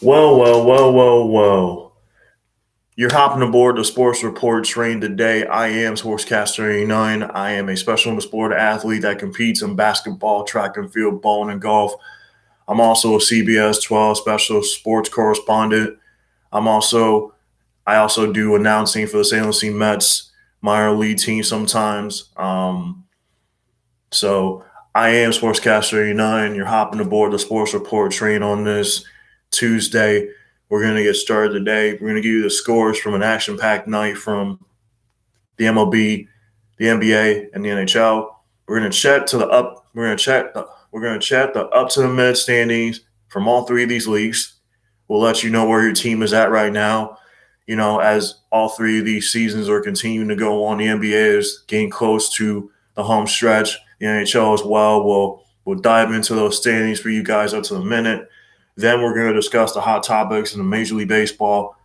Well. You're hopping aboard the Sports Report train today. I am Sportscaster 89. I am a special sport athlete that competes in basketball, track and field, bowling, and golf. I'm also a CBS 12 special sports correspondent. I also do announcing for the St. Louis Mets minor league team sometimes. So I am Sportscaster 89. You're hopping aboard the Sports Report train on this Tuesday. We're going to get started today. We're going to give you the scores from an action-packed night from the MLB, the NBA, and the NHL. We're going to chat to the up. We're going to chat the up to the mid standings from all three of these leagues. We'll let you know where your team is at right now. As all three of these seasons are continuing to go on, the NBA is getting close to the home stretch. The NHL as well. We'll dive into those standings for you guys up to the minute. Then we're going to discuss the hot topics in the Major League Baseball,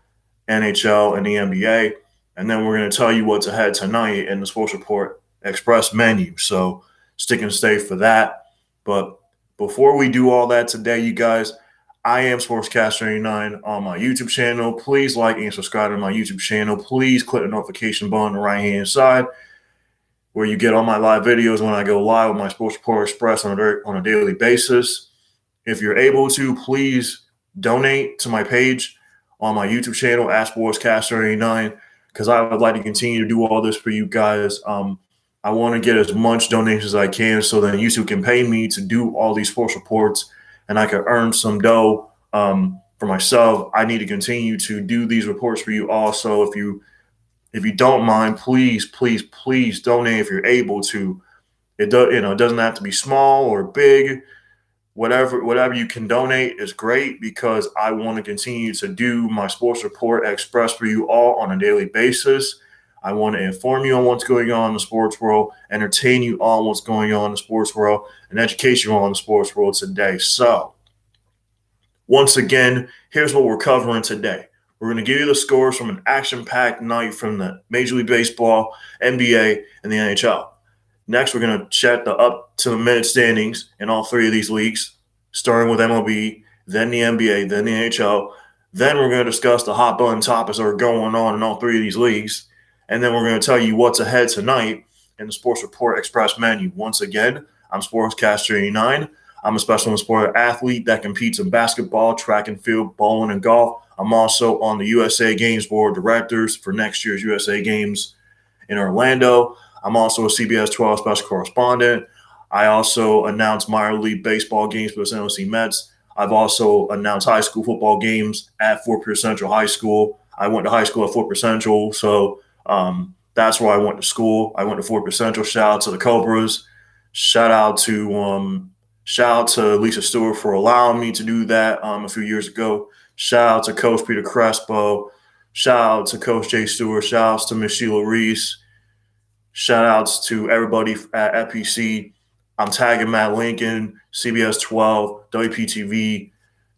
NHL, and the NBA. And then we're going to tell you what's ahead tonight in the Sports Report Express menu. So stick and stay for that. But before we do all that today, you guys, I am Sportscaster89 on my YouTube channel. Please like and subscribe to my YouTube channel. Please click the notification button on the right-hand side where you get all my live videos when I go live with my Sports Report Express on a daily basis. If you're able to, please donate to my page on my YouTube channel at Sportscaster89 because I would like to continue to do all this for you guys. I want to get as much donations as I can so that YouTube can pay me to do all these sports reports and I can earn some dough for myself. I need to continue to do these reports for you all. So if you don't mind, please donate if you're able to. It doesn't have to be small or big. Whatever you can donate is great because I want to continue to do my Sports Report Express for you all on a daily basis. I want to inform you on what's going on in the sports world, entertain you on what's going on in the sports world, and educate you on the sports world today. So, once again, here's what we're covering today. We're going to give you the scores from an action-packed night from the Major League Baseball, NBA, and the NHL. Next, we're going to check the up to the mid standings in all three of these leagues, starting with MLB, then the NBA, then the NHL. Then we're going to discuss the hot button topics that are going on in all three of these leagues. And then we're going to tell you what's ahead tonight in the Sports Report Express menu. Once again, I'm Sportscaster89. I'm a special sport athlete that competes in basketball, track and field, bowling, and golf. I'm also on the USA Games Board of Directors for next year's USA Games in Orlando. I'm also a CBS 12 special correspondent. I also announce minor league baseball games for the St. Louis Mets. I've also announced high school football games at Fort Pierce Central High School. I went to high school at Fort Pierce Central, so that's where I went to school. I went to Fort Pierce Central. Shout out to the Cobras. Shout out to Lisa Stewart for allowing me to do that a few years ago. Shout out to Coach Peter Crespo. Shout out to Coach Jay Stewart. Shout outs to Miss Sheila Reese. Shout outs to everybody at FPC. I'm tagging Matt Lincoln, CBS 12, WPTV,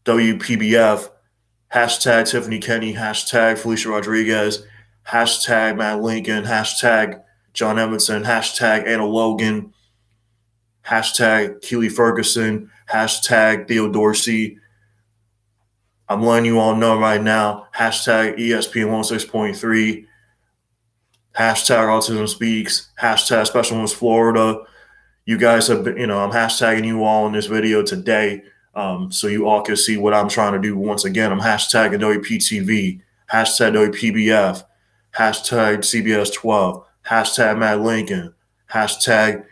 WPBF, hashtag Tiffany Kenny, hashtag Felicia Rodriguez, hashtag Matt Lincoln, hashtag John Edmondson, hashtag Anna Logan, hashtag Keely Ferguson, hashtag Theo Dorsey. I'm letting you all know right now, hashtag ESPN 106.3, hashtag Autism Speaks, hashtag Special Ones Florida. You guys have been, I'm hashtagging you all in this video today so you all can see what I'm trying to do. Once again, I'm hashtagging WPTV, hashtag WPBF, hashtag CBS 12, hashtag Matt Lincoln, hashtag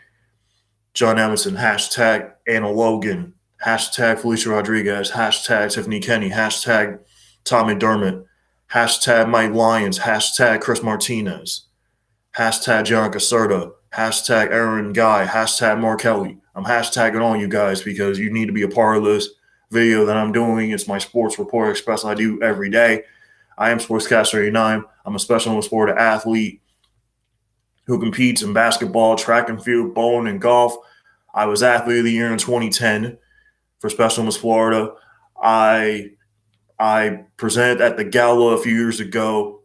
John Emerson, hashtag Anna Logan, hashtag Felicia Rodriguez, hashtag Tiffany Kenny, hashtag Tommy Dermott, hashtag Mike Lyons, hashtag Chris Martinez, hashtag John Caserta, hashtag Aaron Guy, hashtag Mark Kelly. I'm hashtagging all you guys because you need to be a part of this video that I'm doing. It's my Sports Report Express I do every day. I am Sportscaster89. I'm a special sport athlete who competes in basketball, track and field, bowling, and golf. I was Athlete of the Year in 2010 for Special Miss Florida. I presented at the gala a few years ago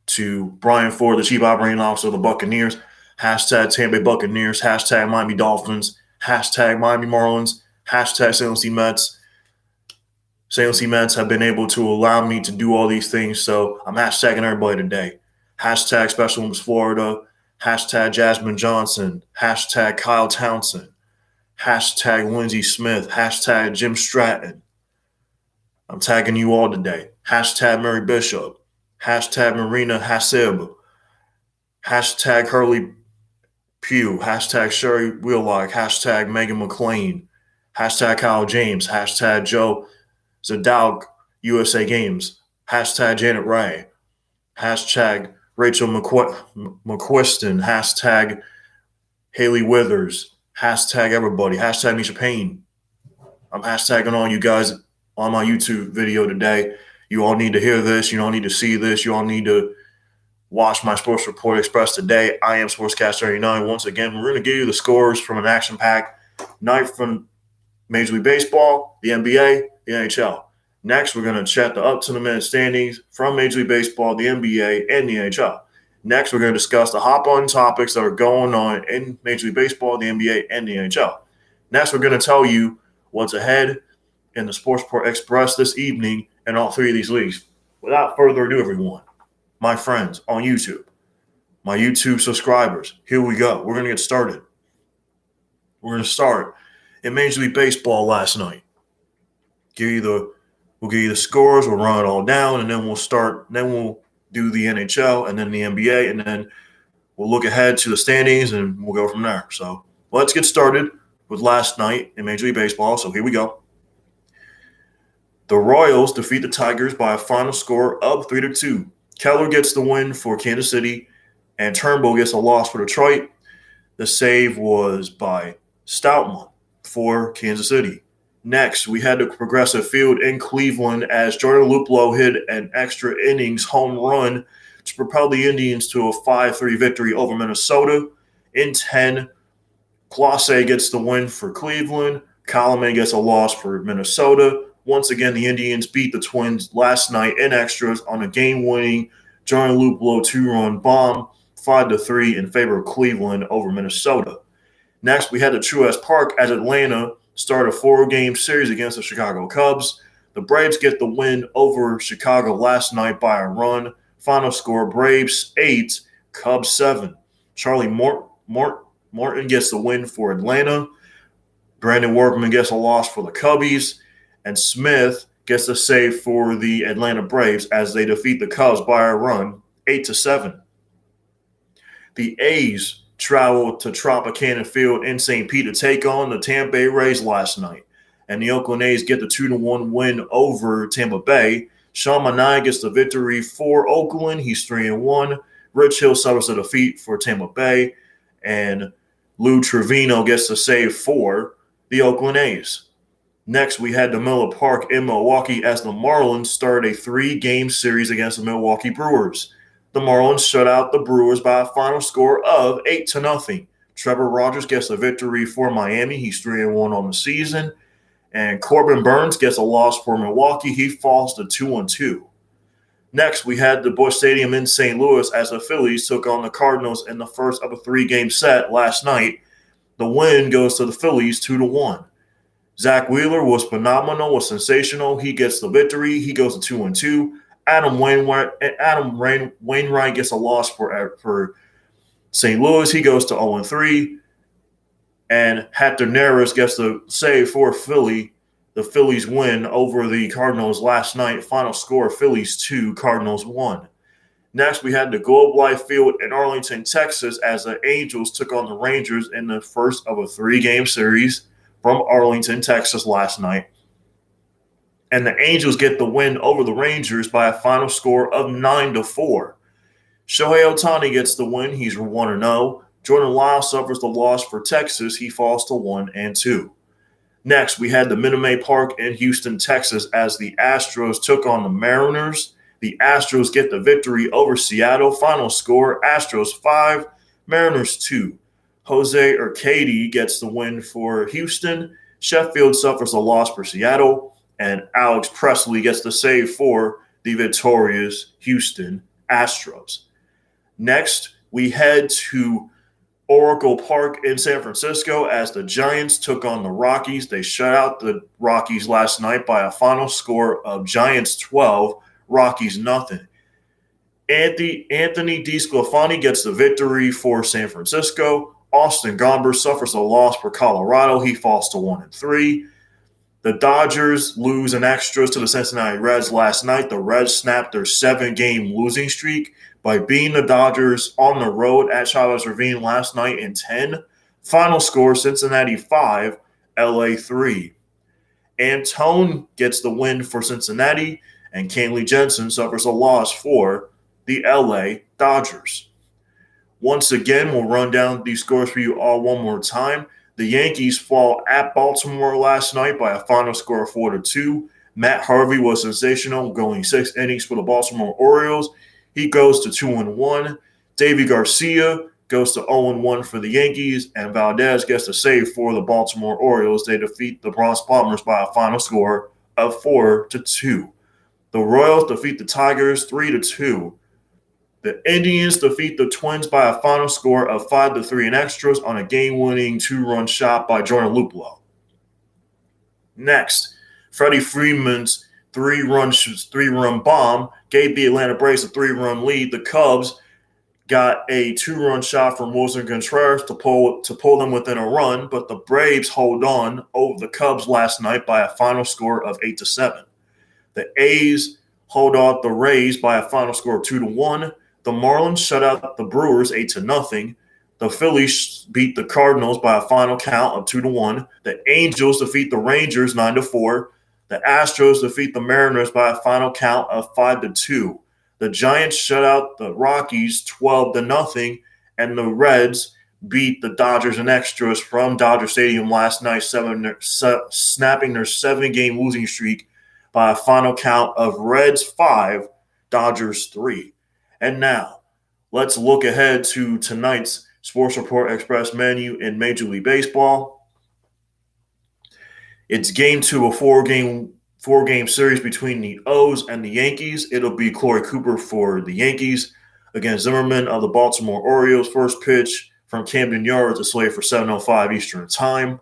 to Brian Ford, the Chief Operating Officer of the Buccaneers. Hashtag Tampa Bay Buccaneers, hashtag Miami Dolphins, hashtag Miami Marlins, hashtag St. Louis Mets. St. Louis Mets have been able to allow me to do all these things, so I'm hashtagging everybody today. Hashtag Special Olympics Florida, hashtag Jasmine Johnson, hashtag Kyle Townsend, hashtag Lindsey Smith, hashtag Jim Stratton. I'm tagging you all today. Hashtag Mary Bishop, hashtag Marina Hasib, hashtag Hurley Pugh, hashtag Sherry Wheelock, hashtag Megan McLean, hashtag Kyle James, hashtag Joe Zadalk USA Games, hashtag Janet Ray, hashtag Rachel McQuiston, hashtag Haley Withers, hashtag everybody, hashtag Misha Payne. I'm hashtagging all you guys on my YouTube video today. You all need to hear this. You all need to see this. You all need to watch my Sports Report Express today. I am Sportscaster 89. Once again, we're going to give you the scores from an action-packed night from Major League Baseball, the NBA, the NHL. Next, we're going to check the up-to-the-minute standings from Major League Baseball, the NBA, and the NHL. Next, we're going to discuss the hop-on topics that are going on in Major League Baseball, the NBA, and the NHL. Next, we're going to tell you what's ahead in the Sports Report Express this evening in all three of these leagues. Without further ado, everyone, my friends on YouTube, my YouTube subscribers, here we go. We're going to get started. We're going to start in Major League Baseball last night. We'll give you the scores. We'll run it all down, and then we'll start. Then we'll do the NHL and then the NBA, and then we'll look ahead to the standings, and we'll go from there. So let's get started with last night in Major League Baseball. So here we go. The Royals defeat the Tigers by a final score of 3-2. Keller gets the win for Kansas City, and Turnbull gets a loss for Detroit. The save was by Stoutman for Kansas City. Next, we had the Progressive Field in Cleveland as Jordan Luplow hit an extra innings home run to propel the Indians to a 5-3 victory over Minnesota. In 10, Clase gets the win for Cleveland. Colomé gets a loss for Minnesota. Once again, the Indians beat the Twins last night in extras on a game-winning Jordan Luplow two-run bomb, 5-3 in favor of Cleveland over Minnesota. Next, we had the Truist Park as Atlanta start a 4-game series against the Chicago Cubs. The Braves get the win over Chicago last night by a run. Final score, Braves 8, Cubs 7. Charlie Morton gets the win for Atlanta. Brandon Workman gets a loss for the Cubbies. And Smith gets a save for the Atlanta Braves as they defeat the Cubs by a run, 8-7. The A's traveled to Tropicana Field in St. Pete to take on the Tampa Bay Rays last night. And the Oakland A's get the 2-1 win over Tampa Bay. Sean Manaea gets the victory for Oakland. He's 3-1. Rich Hill suffers a defeat for Tampa Bay. And Lou Trevino gets the save for the Oakland A's. Next, we had the Miller Park in Milwaukee as the Marlins started a 3-game series against the Milwaukee Brewers. The Marlins shut out the Brewers by a final score of 8-0. Trevor Rogers gets a victory for Miami. He's 3-1 on the season. And Corbin Burns gets a loss for Milwaukee. He falls to 2-2. Next, we had the Busch Stadium in St. Louis as the Phillies took on the Cardinals in the first of a 3-game set last night. The win goes to the Phillies 2-1. Zach Wheeler was phenomenal, was sensational. He gets the victory. He goes to 2-2. Adam Wainwright gets a loss for St. Louis. He goes to 0-3. And Hector Neris gets the save for Philly. The Phillies win over the Cardinals last night. Final score, Phillies 2, Cardinals 1. Next, we had the Globe Life Field in Arlington, Texas, as the Angels took on the Rangers in the first of a 3-game series from Arlington, Texas last night. And the Angels get the win over the Rangers by a final score of 9-4. Shohei Ohtani gets the win. He's 1-0. Jordan Lyle suffers the loss for Texas. He falls to 1-2. Next, we had the Minute Maid Park in Houston, Texas, as the Astros took on the Mariners. The Astros get the victory over Seattle. Final score, Astros 5, Mariners 2. Jose Urquidy gets the win for Houston. Sheffield suffers a loss for Seattle. And Alex Presley gets the save for the victorious Houston Astros. Next, we head to Oracle Park in San Francisco as the Giants took on the Rockies. They shut out the Rockies last night by a final score of Giants 12, Rockies nothing. Anthony DeSclafani gets the victory for San Francisco. Austin Gomber suffers a loss for Colorado. He falls to 1-3. The Dodgers lose in extras to the Cincinnati Reds last night. The Reds snapped their 7-game losing streak by beating the Dodgers on the road at Chavez Ravine last night in 10. Final score, Cincinnati 5, LA 3. Antone gets the win for Cincinnati, and Kenley Jensen suffers a loss for the LA Dodgers. Once again, we'll run down these scores for you all one more time. The Yankees fall at Baltimore last night by a final score of 4-2. Matt Harvey was sensational, going 6 innings for the Baltimore Orioles. He goes to 2-1. Davy Garcia goes to 0-1 for the Yankees, and Valdez gets a save for the Baltimore Orioles. They defeat the Bronx Bombers by a final score of 4-2. The Royals defeat the Tigers 3-2. The Indians defeat the Twins by a final score of 5-3 in extras on a game-winning 2-run shot by Jordan Luplow. Next, Freddie Freeman's three-run bomb gave the Atlanta Braves a 3-run lead. The Cubs got a 2-run shot from Wilson Contreras to pull them within a run, but the Braves hold on over the Cubs last night by a final score of 8-7. The A's hold off the Rays by a final score of 2-1. The Marlins shut out the Brewers 8-0. The Phillies beat the Cardinals by a final count of 2-1. The Angels defeat the Rangers 9-4. The Astros defeat the Mariners by a final count of 5-2. The Giants shut out the Rockies 12-0, and the Reds beat the Dodgers in extras from Dodger Stadium last night, snapping their 7-game losing streak by a final count of Reds 5, Dodgers 3. And now, let's look ahead to tonight's Sports Report Express menu in Major League Baseball. It's game 2 of four-game series between the O's and the Yankees. It'll be Corey Cooper for the Yankees against Zimmerman of the Baltimore Orioles. First pitch from Camden Yards is slated for 7:05 Eastern Time.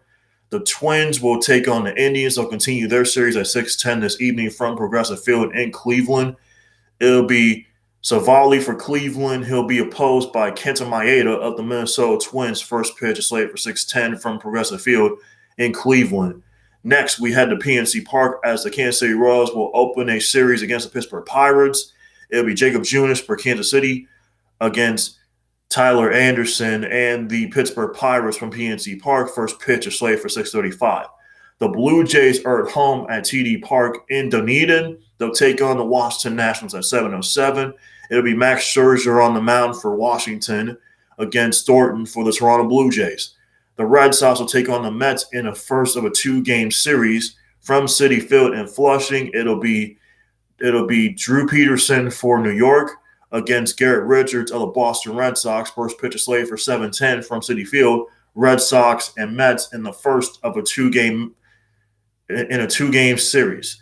The Twins will take on the Indians. They'll continue their series at 6:10 this evening from Progressive Field in Cleveland. It'll be Savali for Cleveland. He'll be opposed by Kenta Maeda of the Minnesota Twins. First pitch is slated for 6:10 from Progressive Field in Cleveland. Next, we head to PNC Park as the Kansas City Royals will open a series against the Pittsburgh Pirates. It'll be Jacob Junis for Kansas City against Tyler Anderson and the Pittsburgh Pirates from PNC Park. First pitch is slated for 6:35. The Blue Jays are at home at TD Park in Dunedin. They'll take on the Washington Nationals at 7:07. It'll be Max Scherzer on the mound for Washington against Thornton for the Toronto Blue Jays. The Red Sox will take on the Mets in a first of a 2-game series from Citi Field in Flushing. It'll be Drew Peterson for New York against Garrett Richards of the Boston Red Sox. First pitch is slated for 7:10 from Citi Field. Red Sox and Mets in the first of a 2-game series.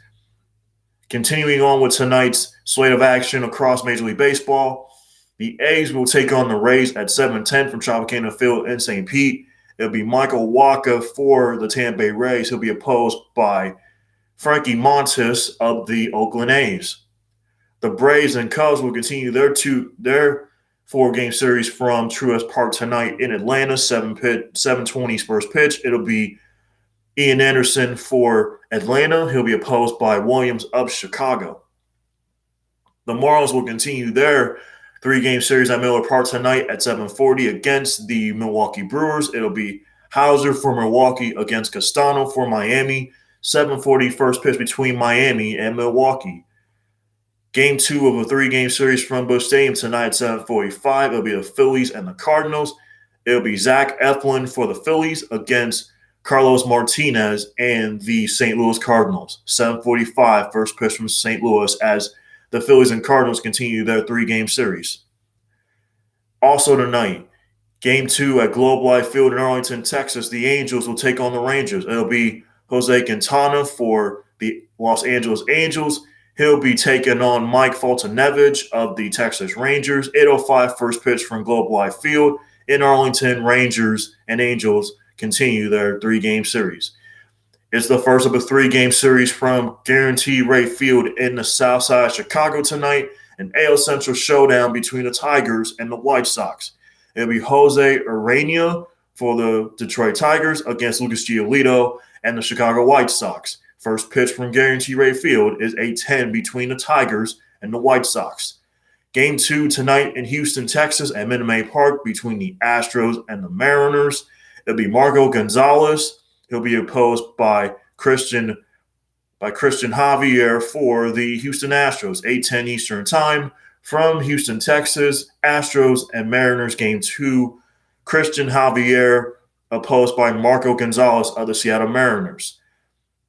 Continuing on with tonight's slate of action across Major League Baseball, the A's will take on the Rays at 7:10 from Tropicana Field in St. Pete. It'll be Michael Wacha for the Tampa Bay Rays. He'll be opposed by Frankie Montas of the Oakland A's. The Braves and Cubs will continue their 4-game series from Truist Park tonight in Atlanta. 7:20 first pitch. It'll be Ian Anderson for Atlanta. He'll be opposed by Williams of Chicago. The Marlins will continue their 3-game series at Miller Park tonight at 7:40 against the Milwaukee Brewers. It'll be Hauser for Milwaukee against Castano for Miami. 7:40 first pitch between Miami and Milwaukee. Game 2 of a 3-game series from Busch Stadium tonight at 7:45. It'll be the Phillies and the Cardinals. It'll be Zach Eflin for the Phillies against Carlos Martinez and the St. Louis Cardinals. 7:45 first pitch from St. Louis as the Phillies and Cardinals continue their 3-game series. Also tonight, Game 2 at Globe Life Field in Arlington, Texas, the Angels will take on the Rangers. It'll be Jose Quintana for the Los Angeles Angels. He'll be taking on Mike Foltynewicz of the Texas Rangers. 8:05 first pitch from Globe Life Field. in Arlington, Rangers and Angels continue their 3-game series. It's the first of a 3-game series from Guarantee Rate Field in the south side of Chicago tonight, an AL Central showdown between the Tigers and the White Sox. It'll be Jose Urena for the Detroit Tigers against Lucas Giolito and the Chicago White Sox. First pitch from Guarantee Rate Field is 8:10 between the Tigers and the White Sox. Game 2 tonight in Houston, Texas at Minute Maid Park between the Astros and the Mariners. It'll be Marco Gonzalez. He'll be opposed by Christian Javier for the Houston Astros. 8:10 Eastern Time from Houston, Texas. Astros and Mariners Game 2. Christian Javier opposed by Marco Gonzalez of the Seattle Mariners.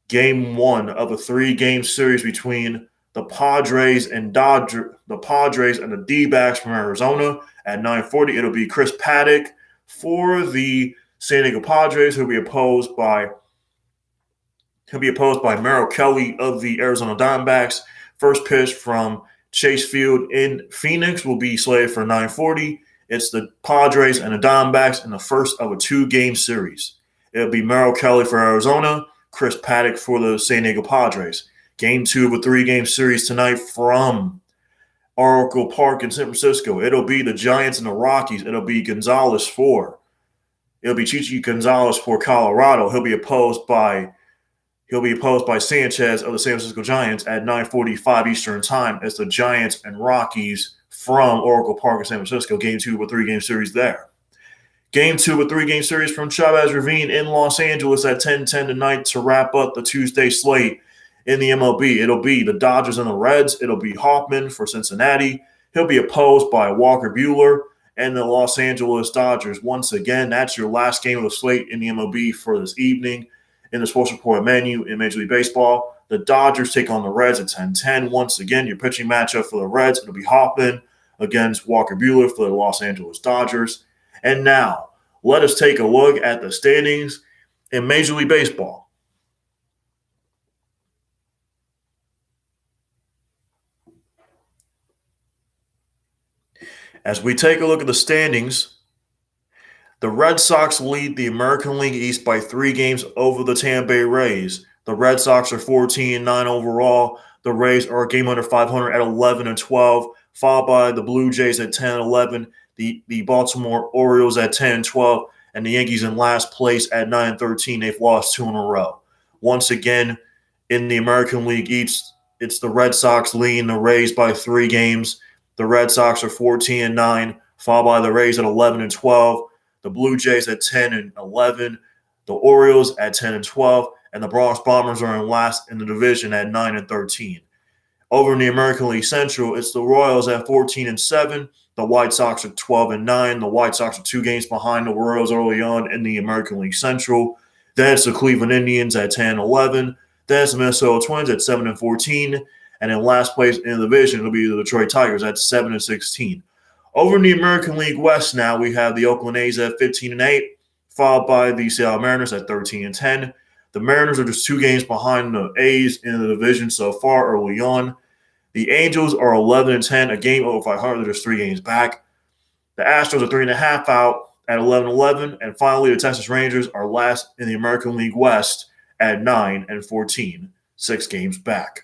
Game 1 of a 3-game series between the Padres and the D-backs from Arizona at 9:40. It'll be Chris Paddock for the San Diego Padres, who'll be opposed by Merrill Kelly of the Arizona Diamondbacks. First pitch from Chase Field in Phoenix will be slated for 9:40. It's the Padres and the Diamondbacks in the first of a 2-game series. It'll be Merrill Kelly for Arizona, Chris Paddock for the San Diego Padres. Game 2 of a 3-game series tonight from Oracle Park in San Francisco. It'll be the Giants and the Rockies. It'll be Chichi Gonzalez for Colorado. He'll be opposed by Sanchez of the San Francisco Giants at 9:45 Eastern Time. It's the Giants and Rockies from Oracle Park in San Francisco. Game 2 of a 3-game series there. Game 2 of a 3-game series from Chavez Ravine in Los Angeles at 10:10 tonight to wrap up the Tuesday slate in the MLB. It'll be the Dodgers and the Reds. It'll be Hoffman for Cincinnati. He'll be opposed by Walker Buehler and the Los Angeles Dodgers. Once again, that's your last game of the slate in the MLB for this evening. In the Sports Report menu in Major League Baseball, the Dodgers take on the Reds at 10:10. Once again, your pitching matchup for the Reds, it'll be Hoffman against Walker Buehler for the Los Angeles Dodgers. And now, let us take a look at the standings in Major League Baseball. As we take a look at the standings, the Red Sox lead the American League East by 3 games over the Tampa Bay Rays. The Red Sox are 14-9 overall. The Rays are a game under 500 at 11-12, followed by the Blue Jays at 10-11, the Baltimore Orioles at 10-12, and the Yankees in last place at 9-13. They've lost 2 in a row. Once again, in the American League East, it's the Red Sox leading the Rays by 3 games. The Red Sox are 14-9, followed by the Rays at 11-12, the Blue Jays at 10-11, the Orioles at 10-12, and the Bronx Bombers are in last in the division at 9-13. Over in the American League Central, it's the Royals at 14-7, the White Sox are 12-9. The White Sox are 2 games behind the Royals early on in the American League Central. Then it's the Cleveland Indians at 10-11. Then it's the Minnesota Twins at 7-14. And in last place in the division, it'll be the Detroit Tigers at 7-16. Over in the American League West now, we have the Oakland A's at 15-8, followed by the Seattle Mariners at 13-10. The Mariners are just 2 games behind the A's in the division so far early on. The Angels are 11-10, a game over 500. They're just 3 games back. The Astros are 3.5 out at 11-11. And finally, the Texas Rangers are last in the American League West at 9-14, 6 games back.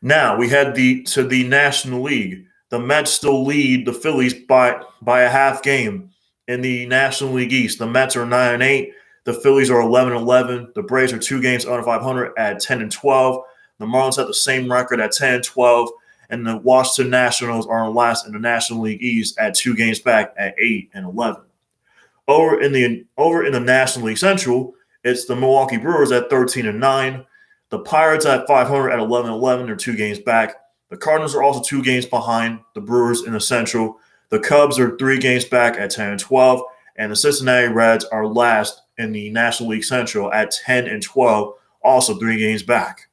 Now we head to the National League. The Mets still lead the Phillies by a half game in the National League East. The Mets are 9-8. The Phillies are 11-11. The Braves are 2 games under 500 at 10-12. The Marlins have the same record at 10-12. And the Washington Nationals are last in the National League East at 2 games back at 8-11. Over in the National League Central, it's the Milwaukee Brewers at 13-9. The Pirates at 500 at 11-11. They're 2 games back. The Cardinals are also 2 games behind the Brewers in the Central. The Cubs are 3 games back at 10-12. And the Cincinnati Reds are last in the National League Central at 10-12, also 3 games back.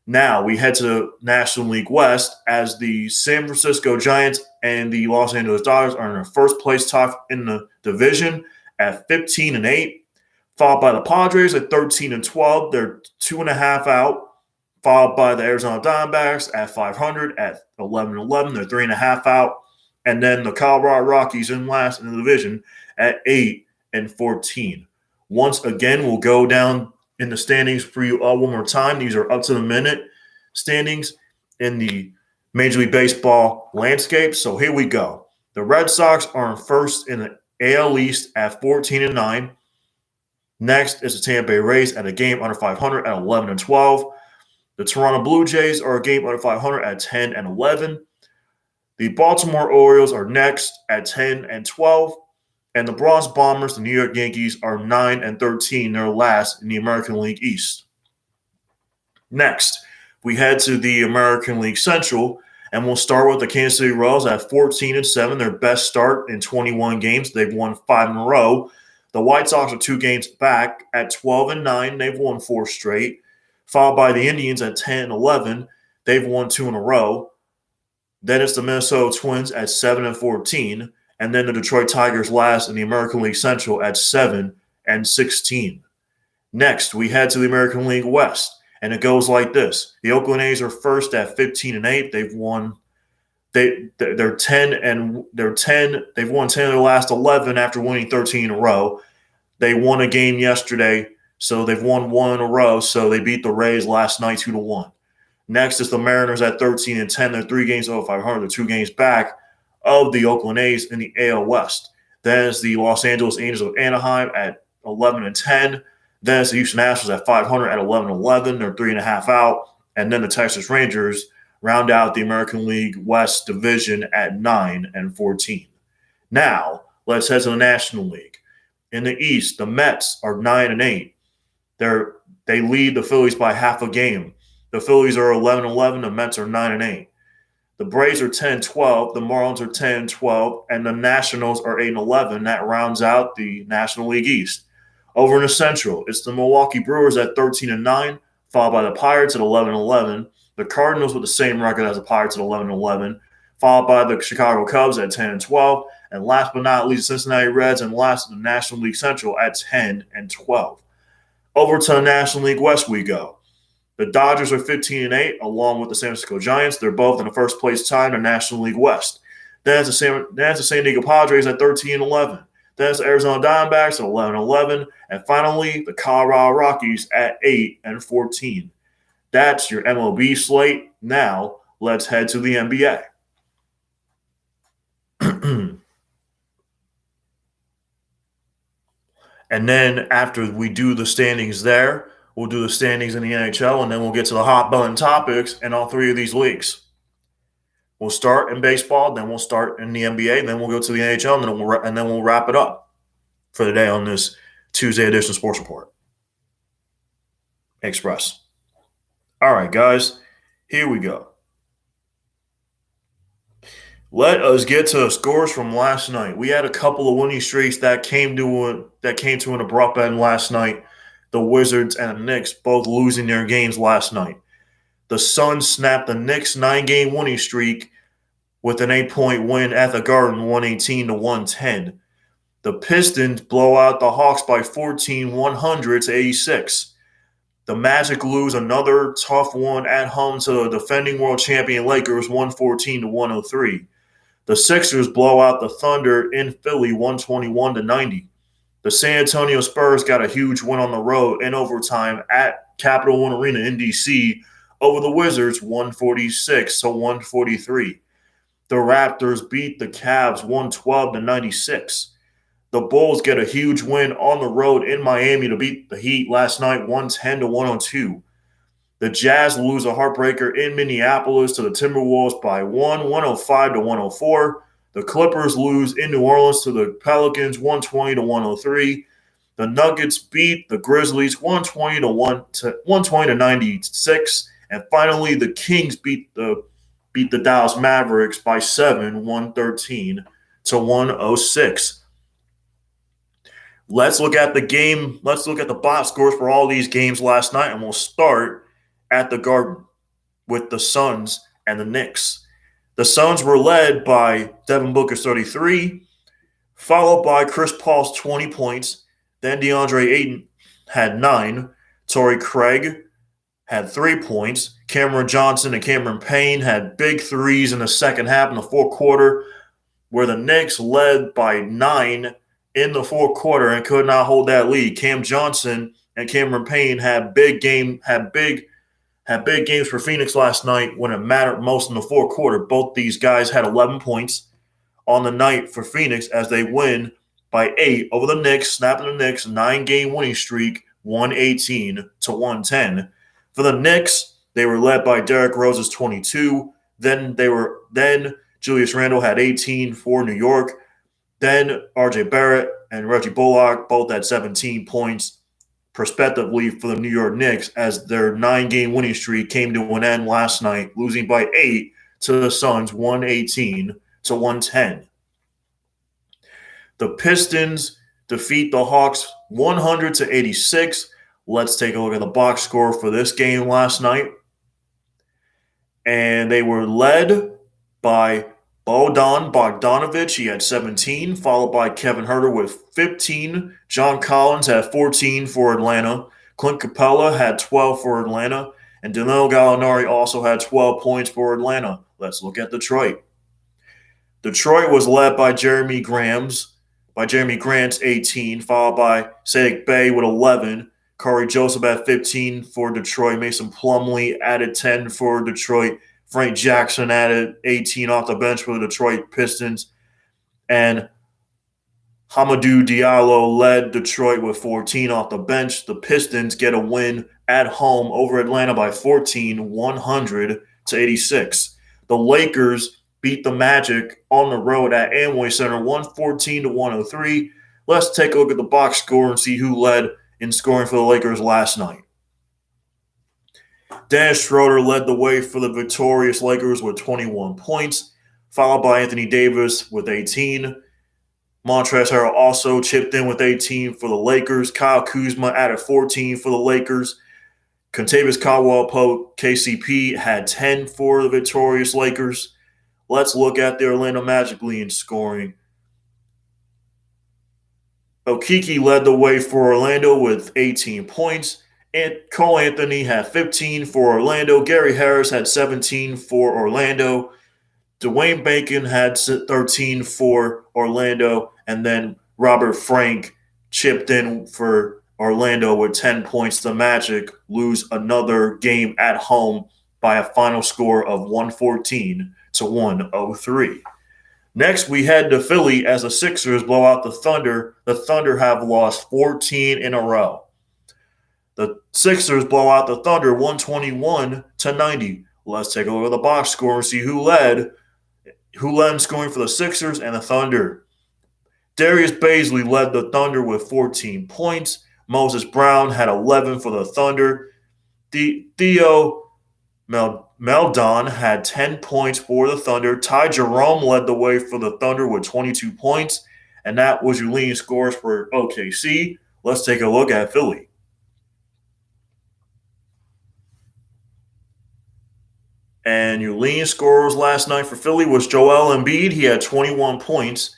Now we head to the National League West as the San Francisco Giants and the Los Angeles Dodgers are in their first place tie in the division at 15-8. Followed by the Padres at 13-12. They're 2.5 out. Followed by the Arizona Diamondbacks at 500 at 11-11. They're 3.5 out. And then the Colorado Rockies in last in the division at 8-14. Once again, we'll go down in the standings for you all one more time. These are up to the minute standings in the Major League Baseball landscape. So here we go. The Red Sox are in first in the AL East at 14-9. Next is the Tampa Bay Rays at a game under 500 at 11-12. The Toronto Blue Jays are a game under 500 at 10-11. The Baltimore Orioles are next at 10-12. And the Bronx Bombers, the New York Yankees, are 9-13. They're last in the American League East. Next, we head to the American League Central, and we'll start with the Kansas City Royals at 14-7, their best start in 21 games. They've won 5 in a row. The White Sox are 2 games back at 12-9. They've won 4 straight. Followed by the Indians at 10-11. They've won 2 in a row. Then it's the Minnesota Twins at 7-14. And then the Detroit Tigers last in the American League Central at 7-16. Next, we head to the American League West, and it goes like this. The Oakland A's are first at 15-8. They've won they're 10 and they're 10. They've won 10 of their last 11 after winning 13 in a row. They won a game yesterday, so they've won 1 in a row. So they beat the Rays last night 2-1. Next is the Mariners at 13-10. They're 3 games over 500. They're 2 games back of the Oakland A's in the AL West. Then is the Los Angeles Angels of Anaheim at 11-10. Then it's the Houston Astros at 500 at 11-11. They're 3.5 out. And then the Texas Rangers round out the American League West division at 9-14. Now, let's head to the National League. In the East, the Mets are 9-8. They lead the Phillies by half a game. The Phillies are 11-11. The Mets are 9-8. The Braves are 10-12. The Marlins are 10-12. And the Nationals are 8-11. That rounds out the National League East. Over in the Central, it's the Milwaukee Brewers at 13-9, followed by the Pirates at 11-11. The Cardinals with the same record as the Pirates at 11-11, followed by the Chicago Cubs at 10-12. And last but not least, the Cincinnati Reds and last in the National League Central at 10-12. Over to the National League West we go. The Dodgers are 15-8, along with the San Francisco Giants. They're both in the first place tie in the National League West. Then it's the San Diego Padres at 13-11. Then it's the Arizona Diamondbacks at 11-11. And finally, the Colorado Rockies at 8-14. That's your MLB slate. Now, let's head to the NBA. And then after we do the standings there, we'll do the standings in the NHL, and then we'll get to the hot button topics in all 3 of these leagues. We'll start in baseball, then we'll start in the NBA, then we'll go to the NHL, and then we'll wrap it up for the day on this Tuesday edition Sports Report Express. All right, guys, here we go. Let us get to the scores from last night. We had a couple of winning streaks that came to an abrupt end last night. The Wizards and the Knicks both losing their games last night. The Suns snapped the Knicks' 9-game winning streak with an 8-point win at the Garden, 118-110. The Pistons blow out the Hawks by 14, 100-86. The Magic lose another tough one at home to the defending world champion Lakers, 114-103. The Sixers blow out the Thunder in Philly, 121-90. The San Antonio Spurs got a huge win on the road in overtime at Capital One Arena in D.C. over the Wizards, 146-143. The Raptors beat the Cavs, 112-96. The Bulls get a huge win on the road in Miami to beat the Heat last night, 110-102. The Jazz lose a heartbreaker in Minneapolis to the Timberwolves by 105-104. The Clippers lose in New Orleans to the Pelicans, 120-103. The Nuggets beat the Grizzlies, 120-96. And finally, the Kings beat the Dallas Mavericks by 7, 113-106. Let's look at the game. Let's look at the box scores for all these games last night, and we'll start at the Garden with the Suns and the Knicks. The Suns were led by Devin Booker's 33, followed by Chris Paul's 20 points. Then DeAndre Ayton had 9. Torrey Craig had 3 points. Cameron Johnson and Cameron Payne had big threes in the second half in the fourth quarter. where the Knicks led by 9 in the fourth quarter and could not hold that lead. Cam Johnson and Cameron Payne had big games for Phoenix last night when it mattered most in the fourth quarter. Both these guys had 11 points on the night for Phoenix as they win by 8 over the Knicks, snapping the Knicks' 9-game winning streak, 118-110. For the Knicks, they were led by Derrick Rose's 22. Then Julius Randle had 18 for New York. Then R.J. Barrett and Reggie Bullock both had 17 points, respectively, for the New York Knicks as their 9-game winning streak came to an end last night, losing by 8 to the Suns, 118-110. The Pistons defeat the Hawks 100-86. Let's take a look at the box score for this game last night. And they were led by Bojan Bogdanovic. He had 17, followed by Kevin Huerter with 15. John Collins had 14 for Atlanta. Clint Capella had 12 for Atlanta. And Danilo Gallinari also had 12 points for Atlanta. Let's look at Detroit. Detroit was led by Jeremy Grant's 18, followed by Saddiq Bey with 11. Corey Joseph at 15 for Detroit. Mason Plumlee added 10 for Detroit. Frank Jackson added 18 off the bench for the Detroit Pistons. And Hamidou Diallo led Detroit with 14 off the bench. The Pistons get a win at home over Atlanta by 14, 100-86. The Lakers beat the Magic on the road at Amway Center, 114-103. Let's take a look at the box score and see who led in scoring for the Lakers last night. Dennis Schroeder led the way for the victorious Lakers with 21 points, followed by Anthony Davis with 18. Montrezl Harrell also chipped in with 18 for the Lakers. Kyle Kuzma added 14 for the Lakers. Kentavious Caldwell-Pope, KCP, had 10 for the victorious Lakers. Let's look at the Orlando Magic lead in scoring. Okeke led the way for Orlando with 18 points. And Cole Anthony had 15 for Orlando. Gary Harris had 17 for Orlando. Dwayne Bacon had 13 for Orlando. And then Robert Frank chipped in for Orlando with 10 points. The Magic lose another game at home by a final score of 114-103. Next, we head to Philly as the Sixers blow out the Thunder. The Thunder have lost 14 in a row. The Sixers blow out the Thunder 121-90. Let's take a look at the box score and see who led in scoring for the Sixers and the Thunder. Darius Bazley led the Thunder with 14 points. Moses Brown had 11 for the Thunder. Theo Maledon had 10 points for the Thunder. Ty Jerome led the way for the Thunder with 22 points. And that was your leading scores for OKC. Let's take a look at Philly. And your leading scorers last night for Philly was Joel Embiid. He had 21 points.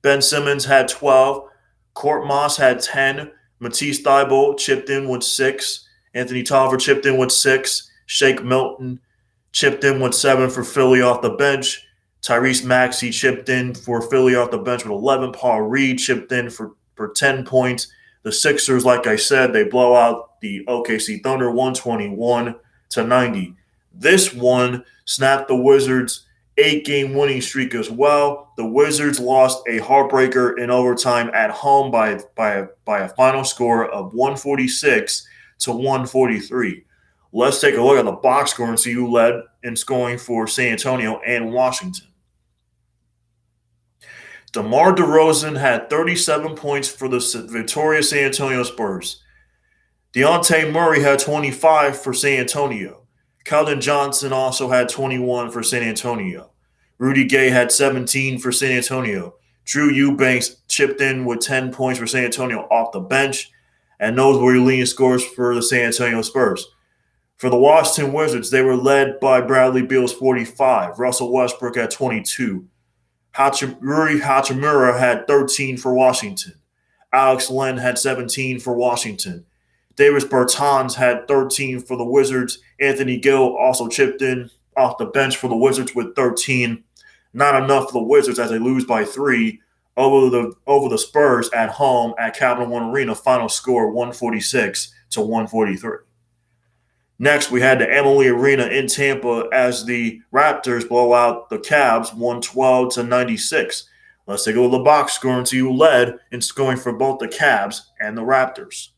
Ben Simmons had 12. Court Moss had 10. Matisse Thybulle chipped in with 6. Anthony Tolliver chipped in with 6. Shake Milton chipped in with 7 for Philly off the bench. Tyrese Maxey chipped in for Philly off the bench with 11. Paul Reed chipped in for 10 points. The Sixers, like I said, they blow out the OKC Thunder 121-90. This one snapped the Wizards' 8-game winning streak as well. The Wizards lost a heartbreaker in overtime at home by a final score of 146-143. Let's take a look at the box score and see who led in scoring for San Antonio and Washington. DeMar DeRozan had 37 points for the victorious San Antonio Spurs. Dejounte Murray had 25 for San Antonio. Keldon Johnson also had 21 for San Antonio. Rudy Gay had 17 for San Antonio. Drew Eubanks chipped in with 10 points for San Antonio off the bench. And those were your leading scores for the San Antonio Spurs. For the Washington Wizards, they were led by Bradley Beal's 45. Russell Westbrook had 22. Rui Hachimura had 13 for Washington. Alex Len had 17 for Washington. Davis Bertans had 13 for the Wizards. Anthony Gill also chipped in off the bench for the Wizards with 13. Not enough for the Wizards as they lose by 3 over the Spurs at home at Capital One Arena. Final score 146-143. Next, we had the Nhl Arena in Tampa as the Raptors blow out the Cavs 112-96. Let's take a look at the box score and see who led in scoring for both the Cavs and the Raptors.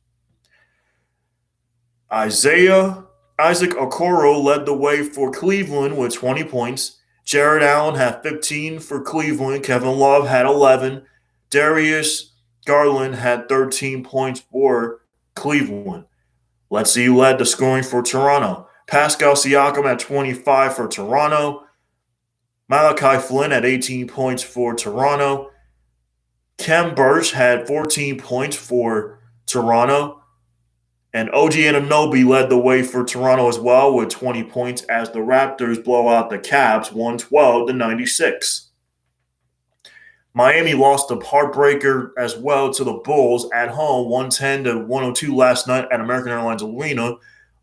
Isaac Okoro led the way for Cleveland with 20 points. Jared Allen had 15 for Cleveland. Kevin Love had 11. Darius Garland had 13 points for Cleveland. Let's see who led the scoring for Toronto. Pascal Siakam had 25 for Toronto. Malachi Flynn had 18 points for Toronto. Kem Birch had 14 points for Toronto. And OG Anunoby led the way for Toronto as well with 20 points as the Raptors blow out the Cavs 112-96. Miami lost a heartbreaker as well to the Bulls at home 110-102 last night at American Airlines Arena.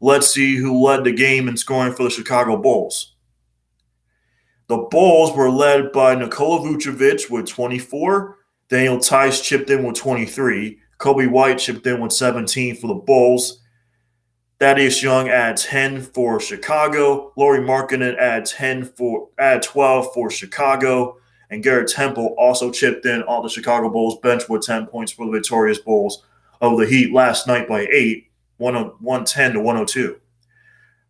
Let's see who led the game in scoring for the Chicago Bulls. The Bulls were led by Nikola Vucevic with 24. Daniel Tice chipped in with 23. Kobe White chipped in with 17 for the Bulls. Thaddeus Young adds 10 for Chicago. Lauri Markkanen adds 12 for Chicago. And Garrett Temple also chipped in on the Chicago Bulls bench with 10 points for the victorious Bulls over the Heat last night by 8, 110-102.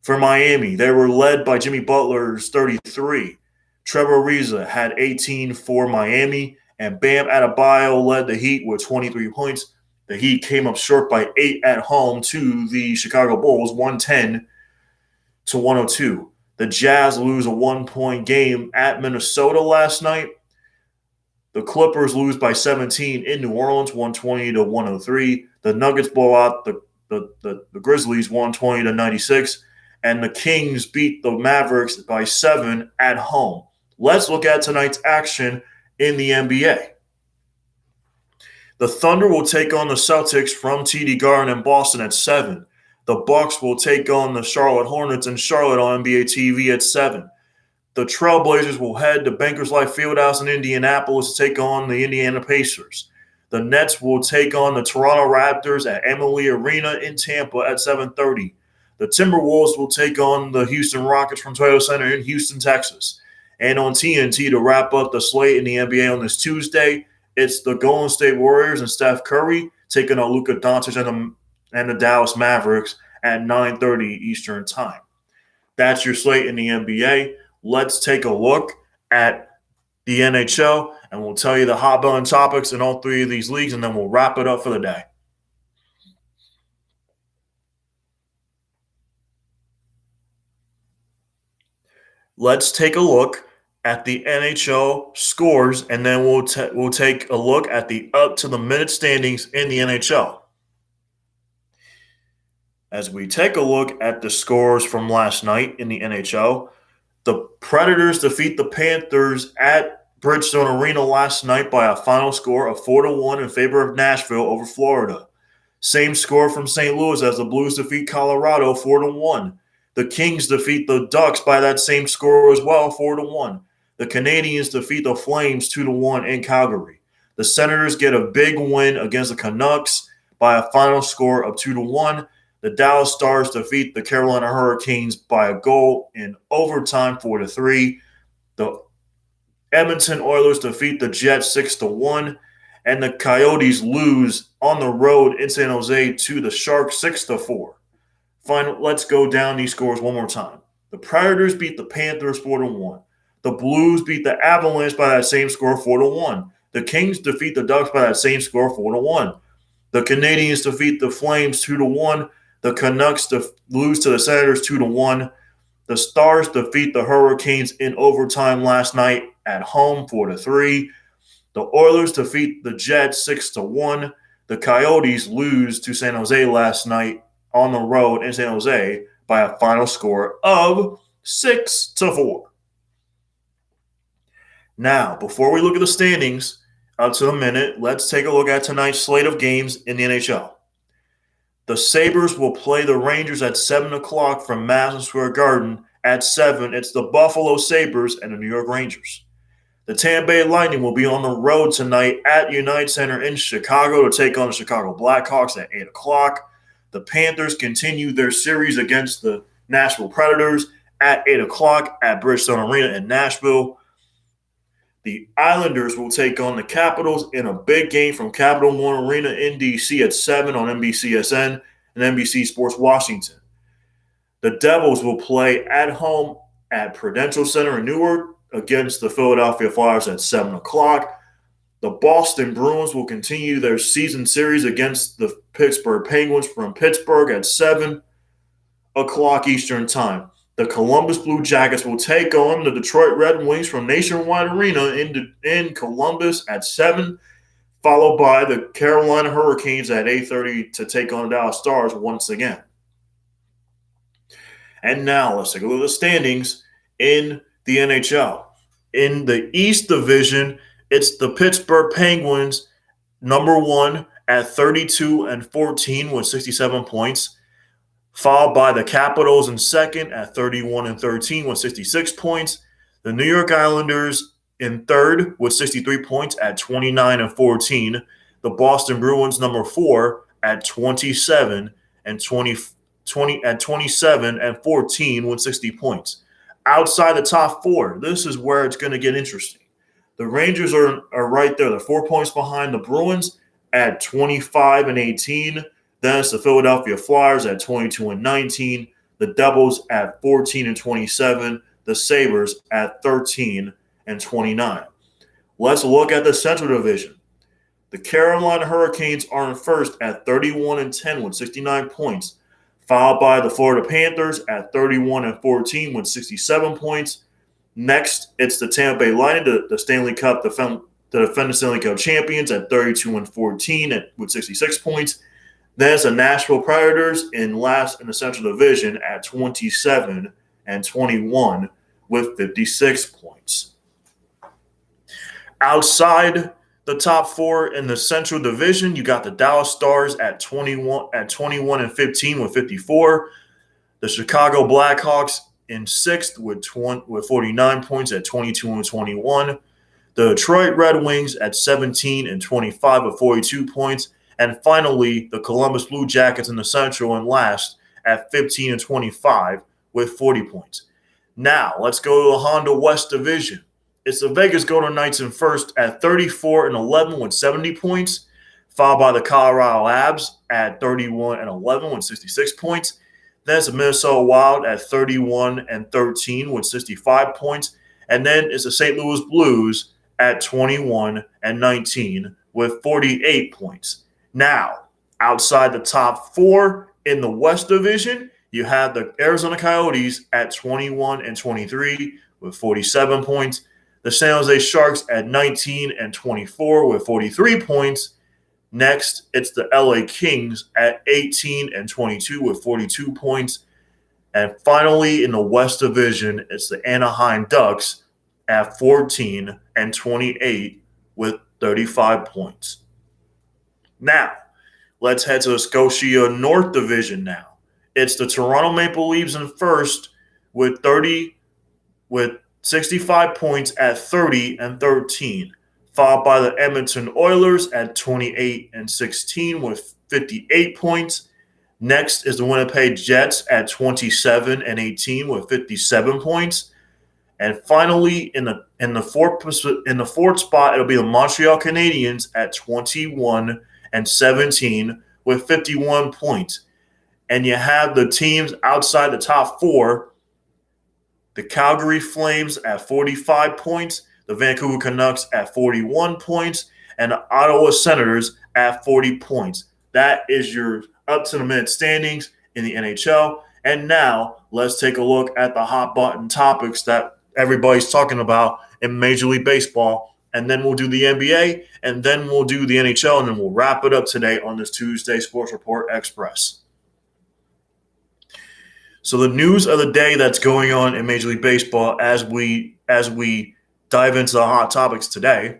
For Miami, they were led by Jimmy Butler's 33. Trevor Ariza had 18 for Miami, and Bam Adebayo led the Heat with 23 points. The Heat came up short by 8 at home to the Chicago Bulls, 110-102. The Jazz lose a 1-point game at Minnesota last night. The Clippers lose by 17 in New Orleans, 120-103. The Nuggets blow out the Grizzlies, 120-96. And the Kings beat the Mavericks by 7 at home. Let's look at tonight's action in the NBA. The Thunder will take on the Celtics from TD Garden in Boston at 7. The Bucks will take on the Charlotte Hornets in Charlotte on NBA TV at 7. The Trailblazers will head to Bankers Life Fieldhouse in Indianapolis to take on the Indiana Pacers. The Nets will take on the Toronto Raptors at Nhl Arena in Tampa at 7:30. The Timberwolves will take on the Houston Rockets from Toyota Center in Houston, Texas. And on TNT to wrap up the slate in the NBA on this Tuesday, it's the Golden State Warriors and Steph Curry taking on Luka Doncic and the Dallas Mavericks at 9:30 Eastern Time. That's your slate in the NBA. Let's take a look at the NHL, and we'll tell you the hot-button topics in all three of these leagues, and then we'll wrap it up for the day. Let's take a look at the NHL scores, and then we'll take a look at the up-to-the-minute standings in the NHL. As we take a look at the scores from last night in the NHL, the Predators defeat the Panthers at Bridgestone Arena last night by a final score of 4-1 in favor of Nashville over Florida. Same score from St. Louis as the Blues defeat Colorado 4-1. The Kings defeat the Ducks by that same score as well, 4-1. The Canadiens defeat the Flames 2-1 in Calgary. The Senators get a big win against the Canucks by a final score of 2-1. The Dallas Stars defeat the Carolina Hurricanes by a goal in overtime, 4-3. The Edmonton Oilers defeat the Jets 6-1. And the Coyotes lose on the road in San Jose to the Sharks 6-4. Let's go down these scores one more time. The Predators beat the Panthers 4-1. The Blues beat the Avalanche by that same score, 4-1. The Kings defeat the Ducks by that same score, 4-1. The Canadiens defeat the Flames 2-1. The Canucks lose to the Senators 2-1. The Stars defeat the Hurricanes in overtime last night at home 4-3. The Oilers defeat the Jets 6-1. The Coyotes lose to San Jose last night on the road in San Jose by a final score of 6-4. Now, before we look at the standings up to the minute, let's take a look at tonight's slate of games in the NHL. The Sabres will play the Rangers at 7 o'clock from Madison Square Garden. At 7, it's the Buffalo Sabres and the New York Rangers. The Tampa Bay Lightning will be on the road tonight at United Center in Chicago to take on the Chicago Blackhawks at 8 o'clock. The Panthers continue their series against the Nashville Predators at 8 o'clock at Bridgestone Arena in Nashville. The Islanders will take on the Capitals in a big game from Capital One Arena in D.C. at 7 on NBCSN and NBC Sports Washington. The Devils will play at home at Prudential Center in Newark against the Philadelphia Flyers at 7 o'clock. The Boston Bruins will continue their season series against the Pittsburgh Penguins from Pittsburgh at 7 o'clock Eastern Time. The Columbus Blue Jackets will take on the Detroit Red Wings from Nationwide Arena in Columbus at 7, followed by the Carolina Hurricanes at 8:30 to take on the Dallas Stars once again. And now let's take a look at the standings in the NHL. In the East Division, it's the Pittsburgh Penguins, number 1 at 32-14 with 67 points, followed by the Capitals in second at 31-13 with 66 points. The New York Islanders in third with 63 points at 29-14. The Boston Bruins, number 4 at 27-14 with 60 points. Outside the top 4, this is where it's going to get interesting. The Rangers are right there. They're 4 points behind the Bruins at 25-18. Then it's the Philadelphia Flyers at 22-19. The Devils at 14-27. The Sabres at 13-29. Let's look at the Central Division. The Carolina Hurricanes are in first at 31-10 with 69 points, followed by the Florida Panthers at 31-14 with 67 points. Next, it's the Tampa Bay Lightning, the Stanley Cup, the defending Stanley Cup champions at 32-14 with 66 points. Then it's the Nashville Predators in last in the Central Division at 27-21 with 56 points. Outside the top 4 in the Central Division, you got the Dallas Stars at 21-15 with 54. The Chicago Blackhawks in sixth with 49 points at 22-21. The Detroit Red Wings at 17-25 with 42 points. And finally, the Columbus Blue Jackets in the Central and last at 15-25 with 40 points. Now, let's go to the Honda West Division. It's the Vegas Golden Knights in first at 34-11 with 70 points, followed by the Colorado Avs at 31-11 with 66 points. Then it's the Minnesota Wild at 31-13 with 65 points. And then it's the St. Louis Blues at 21-19 with 48 points. Now, outside the top 4 in the West Division, you have the Arizona Coyotes at 21-23 with 47 points. The San Jose Sharks at 19-24 with 43 points. Next, it's the LA Kings at 18-22 with 42 points. And finally, in the West Division, it's the Anaheim Ducks at 14-28 with 35 points. Now, let's head to the Scotia North Division now. It's the Toronto Maple Leafs in first with 65 points at 30-13. Followed by the Edmonton Oilers at 28-16 with 58 points. Next is the Winnipeg Jets at 27-18 with 57 points. And finally, in the fourth spot, it'll be the Montreal Canadiens at 21-17 with 51 points. And you have the teams outside the top 4. The Calgary Flames at 45 points. The Vancouver Canucks at 41 points, and the Ottawa Senators at 40 points. That is your up-to-the-minute standings in the NHL. And now let's take a look at the hot button topics that everybody's talking about in Major League Baseball. And then we'll do the NBA, and then we'll do the NHL, and then we'll wrap it up today on this Tuesday Sports Report Express. So the news of the day that's going on in Major League Baseball as we dive into the hot topics today.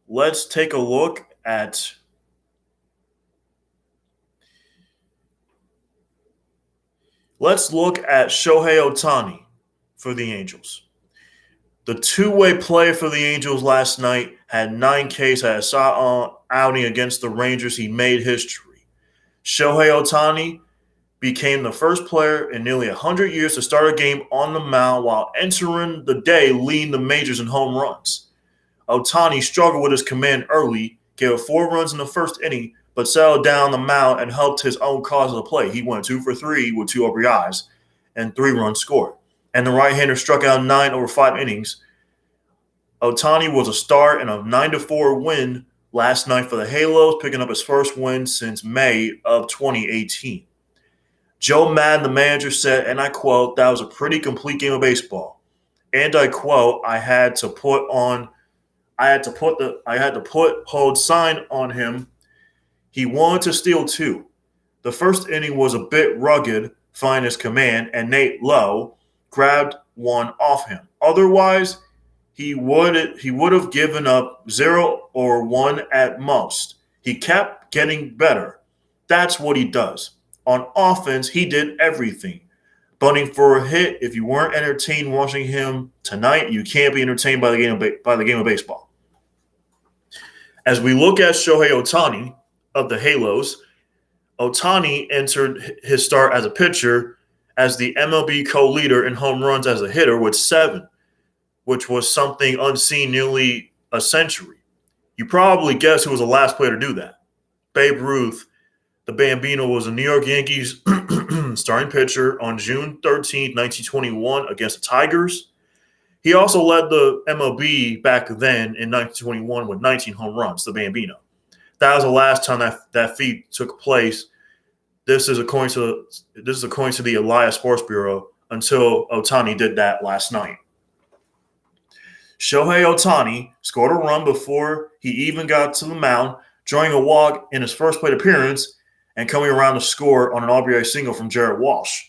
Let's take a look at Shohei Ohtani for the Angels. The two-way play for the Angels last night had 9 Ks, had a solid outing against the Rangers. He made history. Shohei Ohtani became the first player in nearly 100 years to start a game on the mound while entering the day leading the majors in home runs. Ohtani struggled with his command early, gave up 4 runs in the first inning, but settled down the mound and helped his own cause of the play. He went 2 for 3 with 2 RBIs and 3 runs scored. And the right-hander struck out 9 over 5 innings. Ohtani was a star in a 9-4 win last night for the Halos, picking up his first win since May of 2018. Joe Madden, the manager, said, and I quote, "That was a pretty complete game of baseball." And I quote, I had to put hold sign on him. He wanted to steal 2. The first inning was a bit rugged, finding his command, and Nate Lowe grabbed one off him. Otherwise, he would have given up 0 or 1 at most. He kept getting better. That's what he does. On offense, he did everything. Bunting for a hit. If you weren't entertained watching him tonight, you can't be entertained by the game of baseball. As we look at Shohei Ohtani of the Halos, Ohtani entered his start as a pitcher as the MLB co-leader in home runs as a hitter with 7, which was something unseen nearly a century. You probably guess who was the last player to do that. Babe Ruth, the Bambino, was a New York Yankees starting pitcher on June 13, 1921 against the Tigers. He also led the MLB back then in 1921 with 19 home runs, the Bambino. That was the last time that feat took place. This is according to the Elias Sports Bureau until Ohtani did that last night. Shohei Ohtani scored a run before he even got to the mound, drawing a walk in his first plate appearance and coming around to score on an RBI single from Jared Walsh.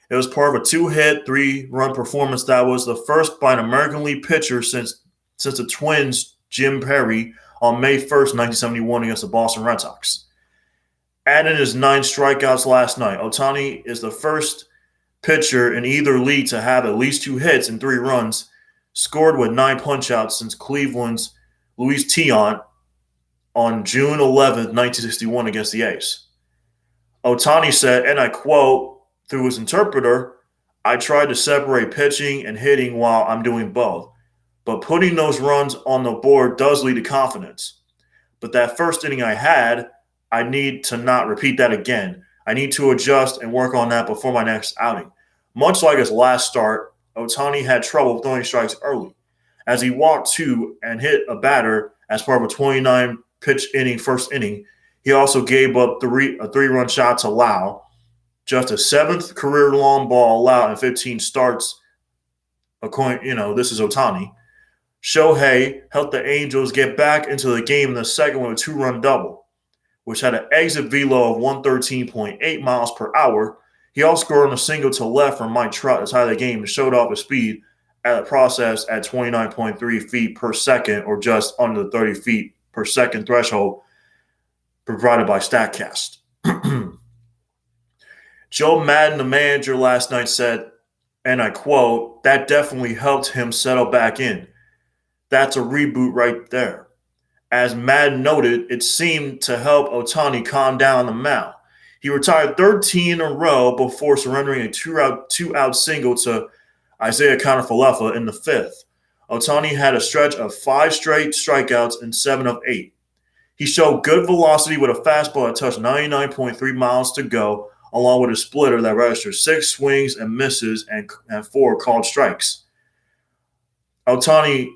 It was part of a 2-hit, 3-run performance that was the first by an American League pitcher since the Twins' Jim Perry on May 1st, 1971 against the Boston Red Sox. Adding his 9 strikeouts last night, Ohtani is the first pitcher in either league to have at least 2 hits and 3 runs scored with 9 punchouts since Cleveland's Luis Tiant on June 11th, 1961 against the A's. Ohtani said, and I quote, through his interpreter, "I tried to separate pitching and hitting while I'm doing both. But putting those runs on the board does lead to confidence. But that first inning I need to not repeat that again. I need to adjust and work on that before my next outing." Much like his last start, Ohtani had trouble throwing strikes early, as he walked 2 and hit a batter as part of a 29-pitch first inning. He also gave up a 3-run shot to Lau, just a 7th career long ball allowed in 15 starts. This is Ohtani. Shohei helped the Angels get back into the game in the second with a 2-run double, which had an exit velo of 113.8 miles per hour. He also scored on a single to left from Mike Trout to tie the game and showed off his speed at a process at 29.3 feet per second, or just under the 30 feet per second threshold provided by StatCast. Joe Madden, the manager, last night said, and I quote, "That definitely helped him settle back in. That's a reboot right there." As Madden noted, it seemed to help Ohtani calm down on the mound. He retired 13 in a row before surrendering a 2-out single to Isaiah Kiner-Falefa in the 5th. Ohtani had a stretch of 5 straight strikeouts in 7 of 8. He showed good velocity with a fastball that touched 99.3 miles to go, along with a splitter that registered 6 swings and misses and 4 called strikes. Ohtani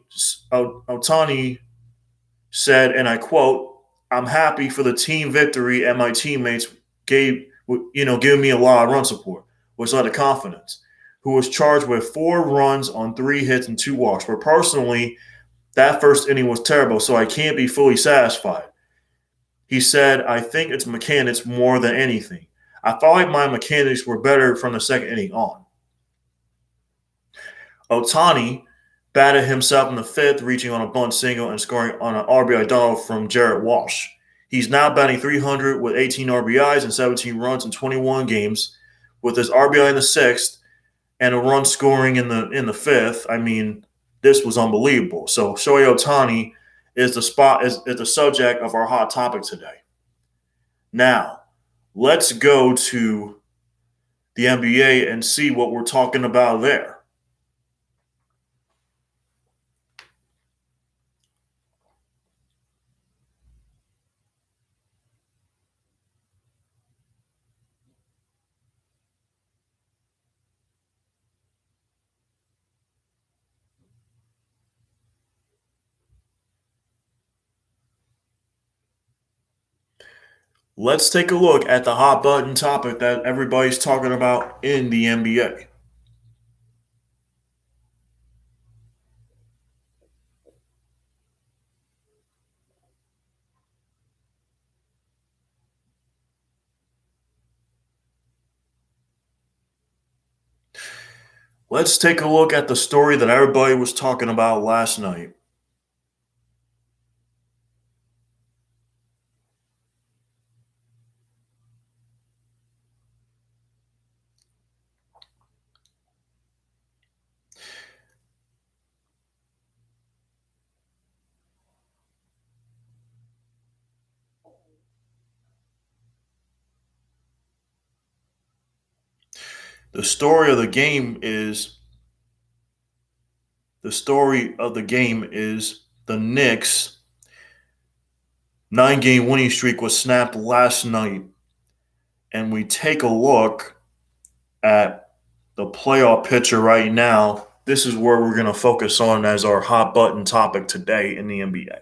said, and I quote, "I'm happy for the team victory and my teammates giving me a lot of run support, which led to confidence," who was charged with 4 runs on 3 hits and 2 walks. But personally, that first inning was terrible, so I can't be fully satisfied. He said, "I think it's mechanics more than anything. I felt like my mechanics were better from the second inning on." Ohtani batted himself in the 5th, reaching on a bunt single and scoring on an RBI double from Jared Walsh. He's now batting .300 with 18 RBIs and 17 runs in 21 games. With his RBI in the 6th, and a run scoring in the fifth. I mean, this was unbelievable. So Shohei Ohtani is the subject of our hot topic today. Now, let's go to the NBA and see what we're talking about there. Let's take a look at the hot button topic that everybody's talking about in the NBA. Let's take a look at the story that everybody was talking about last night. The story of the game is the Knicks 9-game winning streak was snapped last night, and we take a look at the playoff picture right now. This is where we're going to focus on as our hot button topic today in the NBA.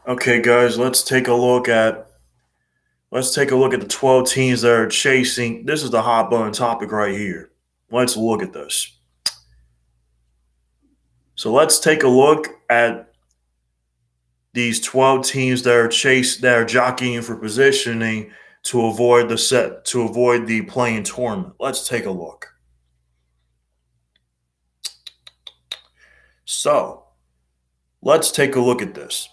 Okay, guys, let's take a look at the 12 teams that are chasing. This is the hot button topic right here. Let's look at this. So let's take a look at these 12 teams that are jockeying for positioning to avoid the play-in tournament. Let's take a look. So, let's take a look at this.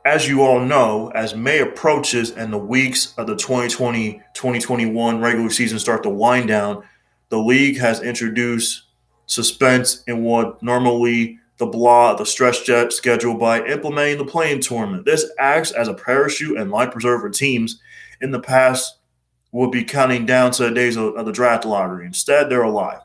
As you all know, as May approaches and the weeks of the 2020-2021 regular season start to wind down, the league has introduced suspense in what normally the stretch schedule by implementing the play-in tournament. This acts as a parachute and life preserver teams in the past would be counting down to the days of the draft lottery. Instead, they're alive.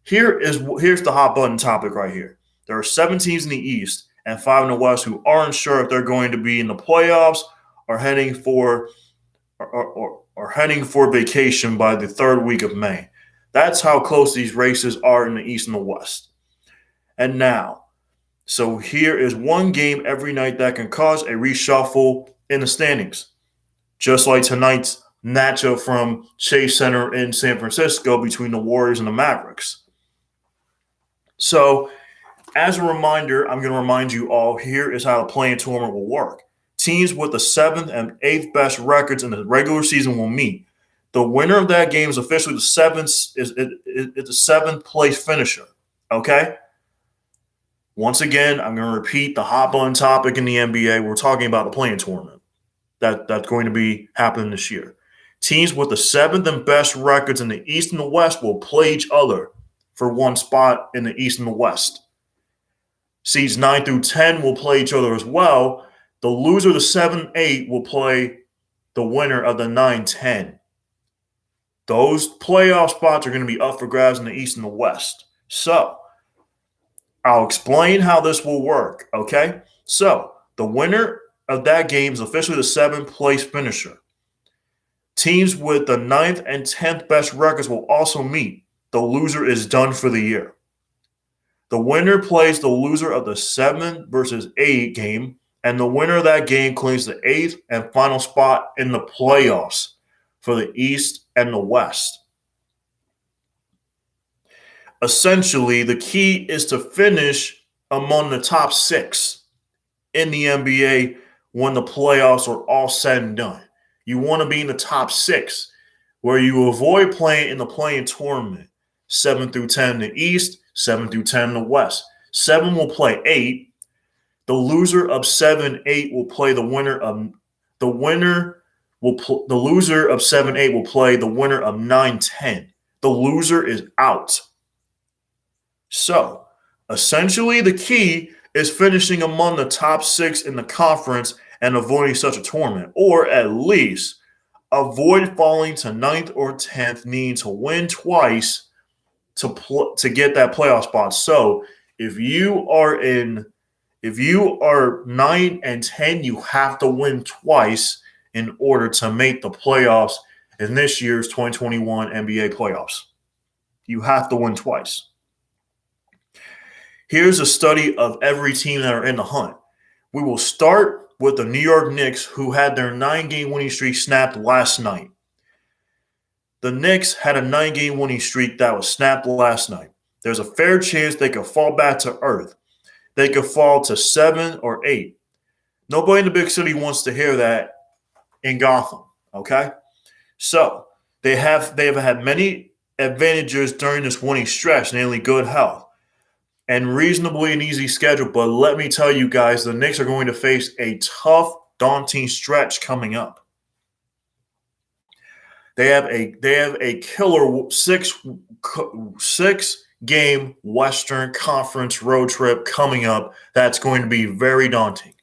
Here's the hot button topic right here. There are 7 teams in the East and 5 in the West who aren't sure if they're going to be in the playoffs or heading for vacation by the 3rd week of May. That's how close these races are in the East and the West. And now, so here is one game every night that can cause a reshuffle in the standings. Just like tonight's matchup from Chase Center in San Francisco between the Warriors and the Mavericks. So, as a reminder, I'm going to remind you all, here is how the play-in tournament will work. Teams with the 7th and 8th best records in the regular season will meet. The winner of that game is officially the 7th place finisher. Okay? Once again, I'm going to repeat the hot button topic in the NBA. We're talking about the play-in tournament that's going to be happening this year. Teams with the 7th and best records in the East and the West will play each other for one spot in the East and the West. Seeds 9 through 10 will play each other as well. The loser of the 7-8 will play the winner of the 9-10. Those playoff spots are going to be up for grabs in the East and the West. So, I'll explain how this will work, okay? So, the winner of that game is officially the 7th place finisher. Teams with the 9th and 10th best records will also meet. The loser is done for the year. The winner plays the loser of the 7 versus 8 game, and the winner of that game claims the 8th and final spot in the playoffs for the East and the West. Essentially, the key is to finish among the top 6 in the NBA when the playoffs are all said and done. You want to be in the top 6, where you avoid playing in the play-in tournament. 7 through 10 in the East, 7 through 10 in the West. 7 will play 8. The loser of 7-8 will play the winner of the loser of 7-8 will play the winner of 9-10. The loser is out. So, essentially, the key is finishing among the top 6 in the conference and avoiding such a tournament, or at least avoid falling to 9th or 10th, needing to win twice to get that playoff spot. So, if you are 9 and 10, you have to win twice in order to make the playoffs in this year's 2021 NBA playoffs. You have to win twice. Here's a study of every team that are in the hunt. We will start with the New York Knicks, who had their 9-game winning streak snapped last night. The Knicks had a 9-game winning streak that was snapped last night. There's a fair chance they could fall back to earth. They could fall to 7 or 8. Nobody in the big city wants to hear that in Gotham, okay? So they have had many advantages during this winning stretch, namely good health and reasonably an easy schedule. But let me tell you guys, the Knicks are going to face a tough, daunting stretch coming up. They have a killer six-game Western Conference road trip coming up that's going to be very daunting.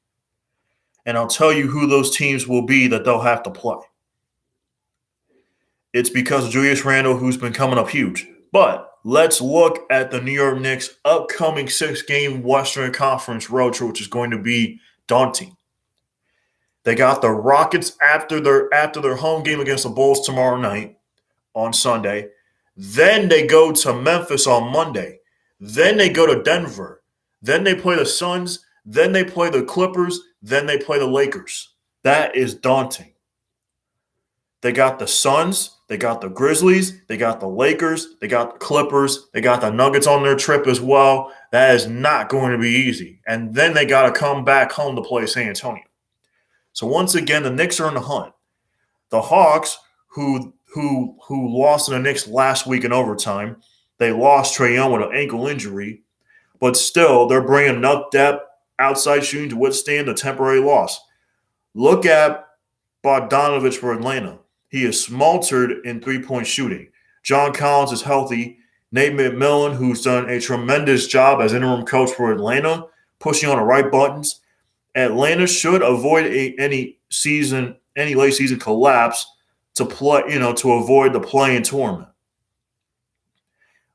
And I'll tell you who those teams will be that they'll have to play. It's because of Julius Randle, who's been coming up huge. But let's look at the New York Knicks' upcoming 6-game Western Conference road trip, which is going to be daunting. They got the Rockets after their home game against the Bulls tomorrow night on Sunday. Then they go to Memphis on Monday. Then they go to Denver. Then they play the Suns. Then they play the Clippers. Then they play the Lakers. That is daunting. They got the Suns. They got the Grizzlies. They got the Lakers. They got the Clippers. They got the Nuggets on their trip as well. That is not going to be easy. And then they got to come back home to play San Antonio. So once again, the Knicks are in the hunt. The Hawks, who lost to the Knicks last week in overtime, they lost Trae Young with an ankle injury, but still they're bringing enough depth, outside shooting to withstand a temporary loss. Look at Bogdanovich for Atlanta. He is smothered in three-point shooting. John Collins is healthy. Nate McMillan, who's done a tremendous job as interim coach for Atlanta, pushing on the right buttons. Atlanta should avoid any late season collapse to avoid the play-in tournament.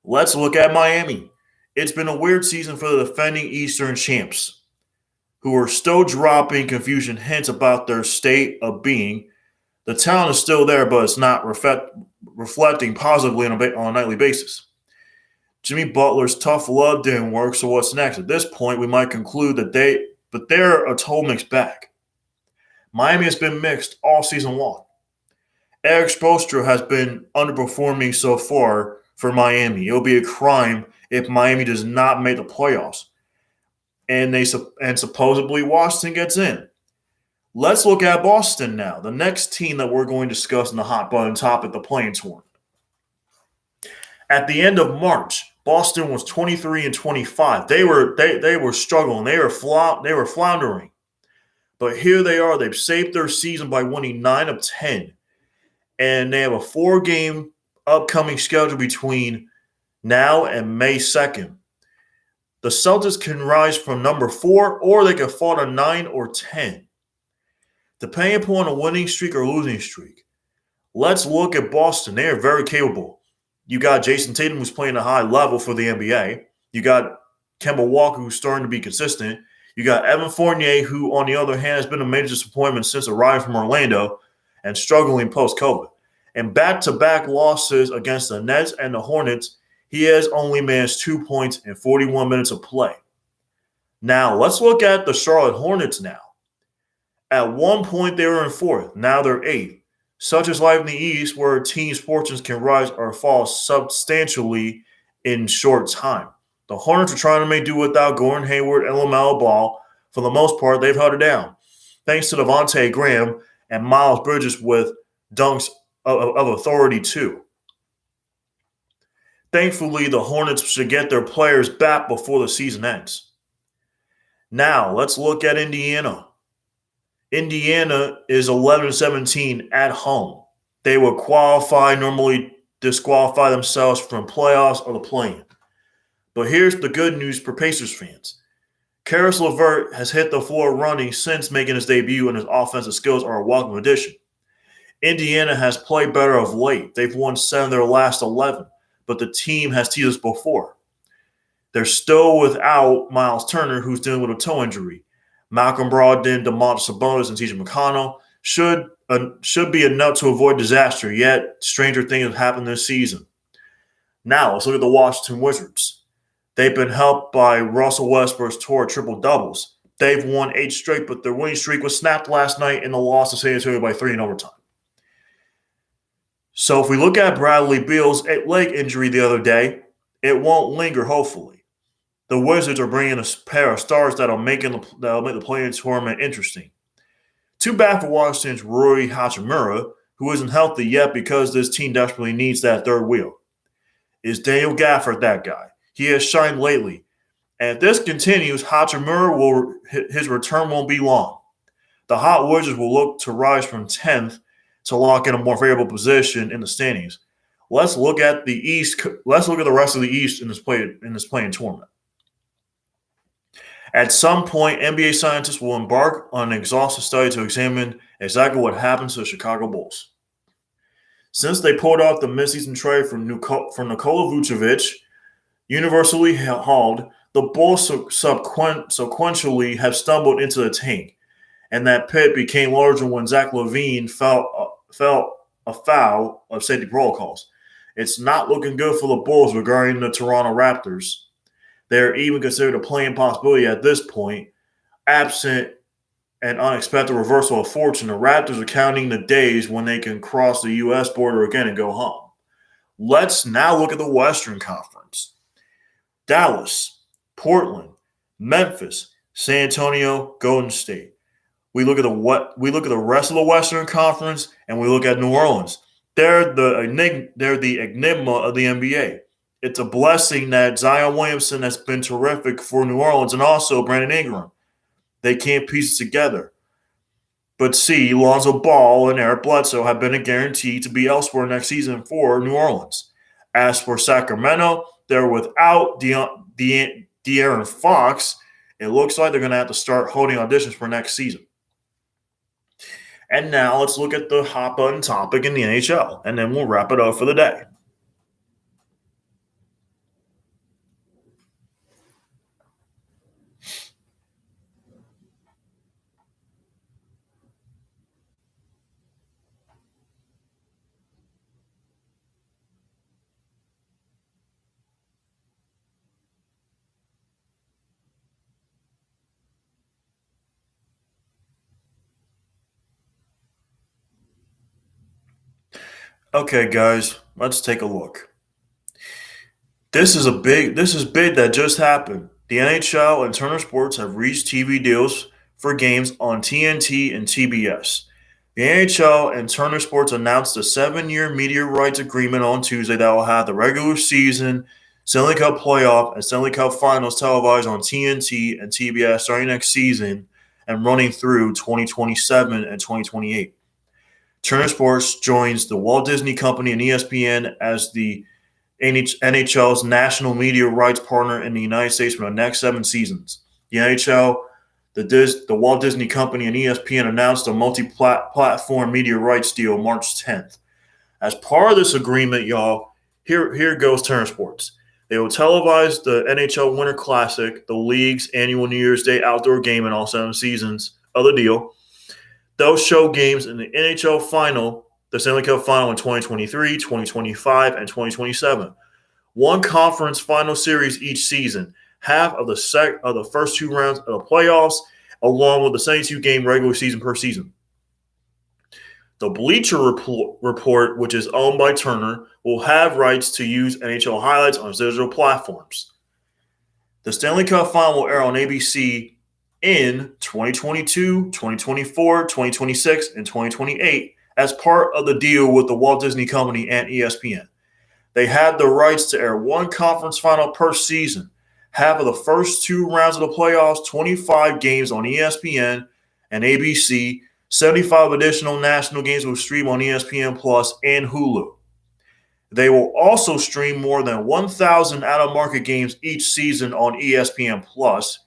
Let's look at Miami. It's been a weird season for the defending Eastern champs, who are still dropping confusion hints about their state of being. The talent is still there, but it's not reflecting positively on a nightly basis. Jimmy Butler's tough love didn't work, so what's next? At this point, we might conclude that they're a total mixed bag. Miami has been mixed all season long. Eric Spoelstra has been underperforming so far for Miami. It'll be a crime if Miami does not make the playoffs. And supposedly Washington gets in. Let's look at Boston now, the next team that we're going to discuss in the hot button topic, the play-in tournament. At the end of March, Boston was 23-25. They were struggling. They were floundering. But here they are. They've saved their season by winning 9 of 10. And they have a 4-game upcoming schedule between now and May 2nd. The Celtics can rise from number 4, or they can fall to 9 or 10, depending upon a winning streak or losing streak. Let's look at Boston. They are very capable. You got Jason Tatum, who's playing a high level for the NBA. You got Kemba Walker, who's starting to be consistent. You got Evan Fournier, who, on the other hand, has been a major disappointment since arriving from Orlando and struggling post-COVID. In back-to-back losses against the Nets and the Hornets, he has only managed 2 points in 41 minutes of play. Now, let's look at the Charlotte Hornets now. At one point, they were in fourth. Now they're eighth. Such is life in the East, where a team's fortunes can rise or fall substantially in short time. The Hornets are trying to make do without Gordon Hayward and LaMelo Ball. For the most part, they've held it down, thanks to Devontae Graham and Miles Bridges with dunks of authority too. Thankfully, the Hornets should get their players back before the season ends. Now, let's look at Indiana. Indiana is 11-17 at home. They will normally disqualify themselves from playoffs or the play-in. But here's the good news for Pacers fans. Karis LeVert has hit the floor running since making his debut, and his offensive skills are a welcome addition. Indiana has played better of late. They've won 7 of their last 11, but the team has teased us before. They're still without Miles Turner, who's dealing with a toe injury. Malcolm Brogdon, Domantas Sabonis, and TJ McConnell should be enough to avoid disaster, yet stranger things have happened this season. Now, let's look at the Washington Wizards. They've been helped by Russell Westbrook's tour triple-doubles. They've won 8 straight, but their winning streak was snapped last night in the loss to San Antonio by 3 in overtime. So if we look at Bradley Beal's leg injury the other day, it won't linger, hopefully. The Wizards are bringing a pair of stars that'll make the play-in tournament interesting. Too bad for Washington's Rui Hachimura, who isn't healthy yet because this team desperately needs that third wheel. Is Daniel Gafford that guy? He has shined lately. And if this continues, his return won't be long. The Hot Wizards will look to rise from 10th to lock in a more favorable position in the standings. Let's look at the East. Let's look at the rest of the East in this play-in tournament. At some point, NBA scientists will embark on an exhaustive study to examine exactly what happened to the Chicago Bulls. Since they pulled off the midseason trade from Nikola Vucevic, universally hauled, the Bulls sequentially have stumbled into the tank, and that pit became larger when Zach LaVine felt a foul of safety protocols. It's not looking good for the Bulls regarding the Toronto Raptors. They're even considered a play-in possibility at this point. Absent an unexpected reversal of fortune, the Raptors are counting the days when they can cross the U.S. border again and go home. Let's now look at the Western Conference. Dallas, Portland, Memphis, San Antonio, Golden State. We look at the rest of the Western Conference, and we look at New Orleans. They're the enigma of the NBA. It's a blessing that Zion Williamson has been terrific for New Orleans, and also Brandon Ingram. They can't piece it together. But see, Lonzo Ball and Eric Bledsoe have been a guarantee to be elsewhere next season for New Orleans. As for Sacramento, they're without De'Aaron Fox. It looks like they're going to have to start holding auditions for next season. And now let's look at the hot button topic in the NHL, and then we'll wrap it up for the day. Okay, guys, let's take a look. This is big that just happened. The NHL and Turner Sports have reached TV deals for games on TNT and TBS. The NHL and Turner Sports announced a 7-year media rights agreement on Tuesday that will have the regular season, Stanley Cup playoff, and Stanley Cup finals televised on TNT and TBS starting next season and running through 2027 and 2028. Turner Sports joins the Walt Disney Company and ESPN as the NHL's national media rights partner in the United States for the next 7 seasons. The NHL, the Walt Disney Company, and ESPN announced a multi-platform media rights deal March 10th. As part of this agreement, y'all, here goes Turner Sports. They will televise the NHL Winter Classic, the league's annual New Year's Day outdoor game in all 7 seasons of the deal. They'll show games in the NHL Final the Stanley Cup Final in 2023, 2025, and 2027. One conference final series each season, half of the first 2 rounds of the playoffs, along with the 72-game regular season per season. The Bleacher Report, which is owned by Turner, will have rights to use NHL highlights on its digital platforms. The Stanley Cup Final will air on ABC in 2022, 2024, 2026, and 2028 as part of the deal with the Walt Disney Company and ESPN. They had the rights to air one conference final per season, half of the first 2 rounds of the playoffs, 25 games on ESPN and ABC, 75 additional national games will stream on ESPN Plus and Hulu. They will also stream more than 1,000 out-of-market games each season on ESPN Plus,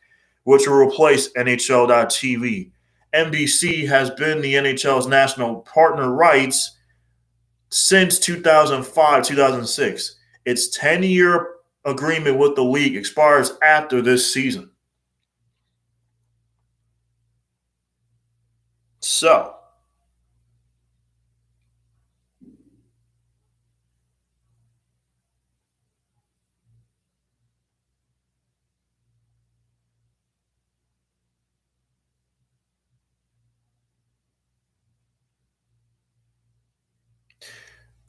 which will replace NHL.TV. NBC has been the NHL's national partner rights since 2005-2006. Its 10-year agreement with the league expires after this season. So,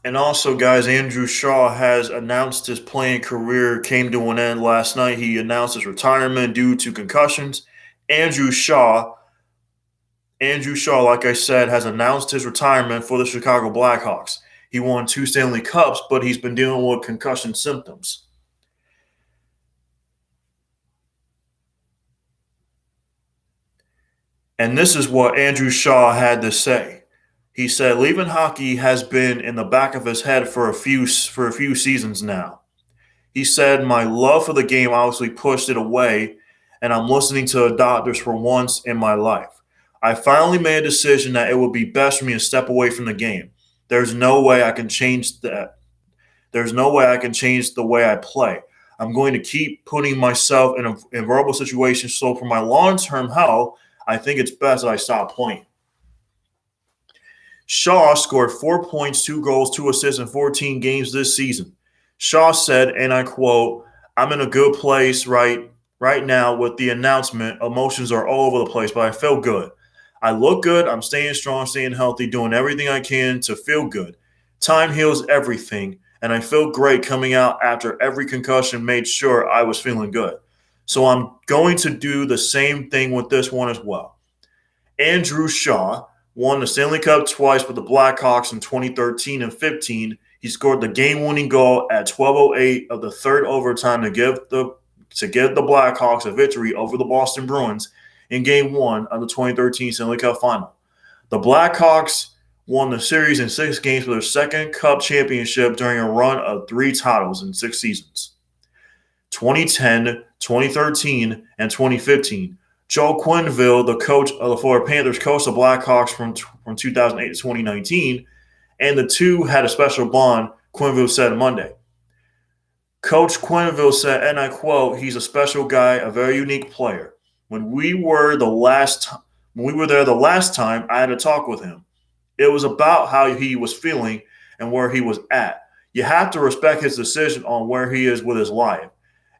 and also, guys, Andrew Shaw has announced his playing career came to an end last night. He announced his retirement due to concussions. Andrew Shaw, like I said, has announced his retirement for the Chicago Blackhawks. He won 2 Stanley Cups, but he's been dealing with concussion symptoms. And this is what Andrew Shaw had to say. He said, "Leaving hockey has been in the back of his head for a few seasons now." He said, "My love for the game obviously pushed it away, and I'm listening to the doctors for once in my life. I finally made a decision that it would be best for me to step away from the game. There's no way I can change that. There's no way I can change the way I play. I'm going to keep putting myself in vulnerable situations. So for my long-term health, I think it's best that I stop playing." Shaw scored 4 points, 2 goals, 2 assists in 14 games this season. Shaw said, and I quote, "I'm in a good place right now with the announcement. Emotions are all over the place, but I feel good. I look good. I'm staying strong, staying healthy, doing everything I can to feel good. Time heals everything, and I feel great coming out after every concussion made sure I was feeling good. So I'm going to do the same thing with this one as well." Andrew Shaw won the Stanley Cup twice with the Blackhawks in 2013 and 15. He scored the game-winning goal at 12:08 of the third overtime to give the Blackhawks a victory over the Boston Bruins in Game 1 of the 2013 Stanley Cup Final. The Blackhawks won the series in 6 games for their second Cup championship during a run of 3 titles in 6 seasons. 2010, 2013, and 2015. Joe Quenneville, the coach of the Florida Panthers, coached the Blackhawks from 2008 to 2019, and the two had a special bond, Quenneville said Monday. Coach Quenneville said, and I quote, "He's a special guy, a very unique player. When we were there the last time, I had a talk with him. It was about how he was feeling and where he was at. You have to respect his decision on where he is with his life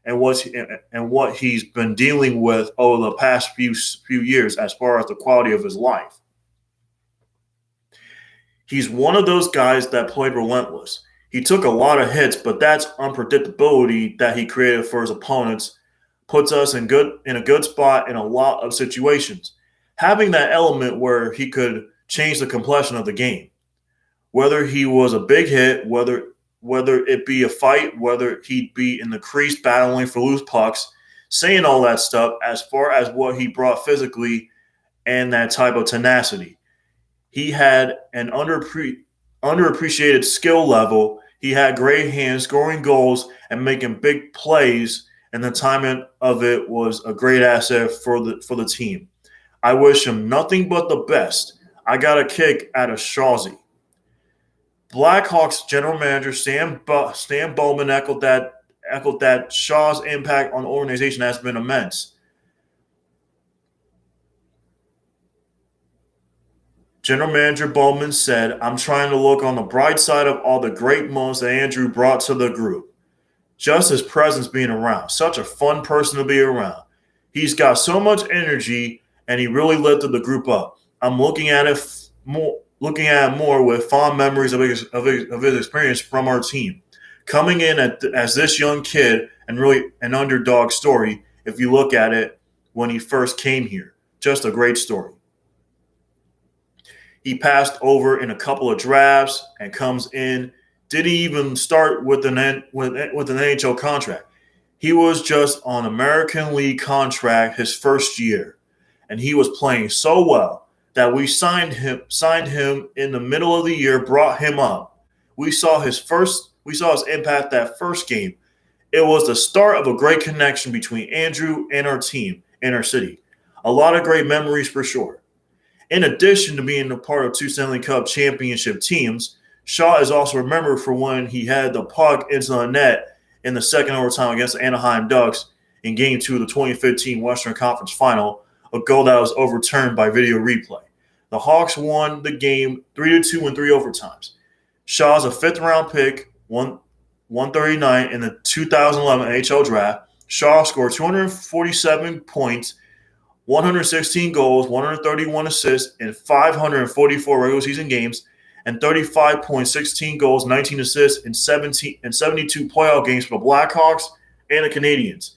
and what he's been dealing with over the past few years as far as the quality of his life. He's one of those guys that played relentless. He took a lot of hits, but that's unpredictability that he created for his opponents puts us in a good spot in a lot of situations. Having that element where he could change the complexion of the game, whether he was a big hit, whether it be a fight, whether he'd be in the crease battling for loose pucks, saying all that stuff as far as what he brought physically and that type of tenacity. He had an underappreciated skill level. He had great hands, scoring goals and making big plays, and the timing of it was a great asset for the team. I wish him nothing but the best. I got a kick out of Shawzy." Blackhawks general manager Stan Bowman echoed that Shaw's impact on the organization has been immense. General Manager Bowman said, "I'm trying to look on the bright side of all the great moments that Andrew brought to the group. Just his presence being around. Such a fun person to be around. He's got so much energy, and he really lifted the group up. I'm looking at it more with fond memories of his experience from our team. Coming in as this young kid and really an underdog story, if you look at it when he first came here. Just a great story. He passed over in a couple of drafts and comes in. Didn't even start with an NHL contract. He was just on American League contract his first year, and he was playing so well that we signed him in the middle of the year, brought him up. We saw his impact that first game. It was the start of a great connection between Andrew and our team and our city. A lot of great memories for sure. In addition to being a part of two Stanley Cup championship teams, Shaw is also remembered for when he had the puck into the net in the second overtime against the Anaheim Ducks in Game 2 of the 2015 Western Conference Final, a goal that was overturned by video replay. The Hawks won the game 3-2 in 3 overtimes. Shaw's a fifth-round pick, 139 in the 2011 NHL Draft. Shaw scored 247 points, 116 goals, 131 assists in 544 regular season games, and 35 points, 16 goals, 19 assists in 72 playoff games for the Blackhawks and the Canadiens.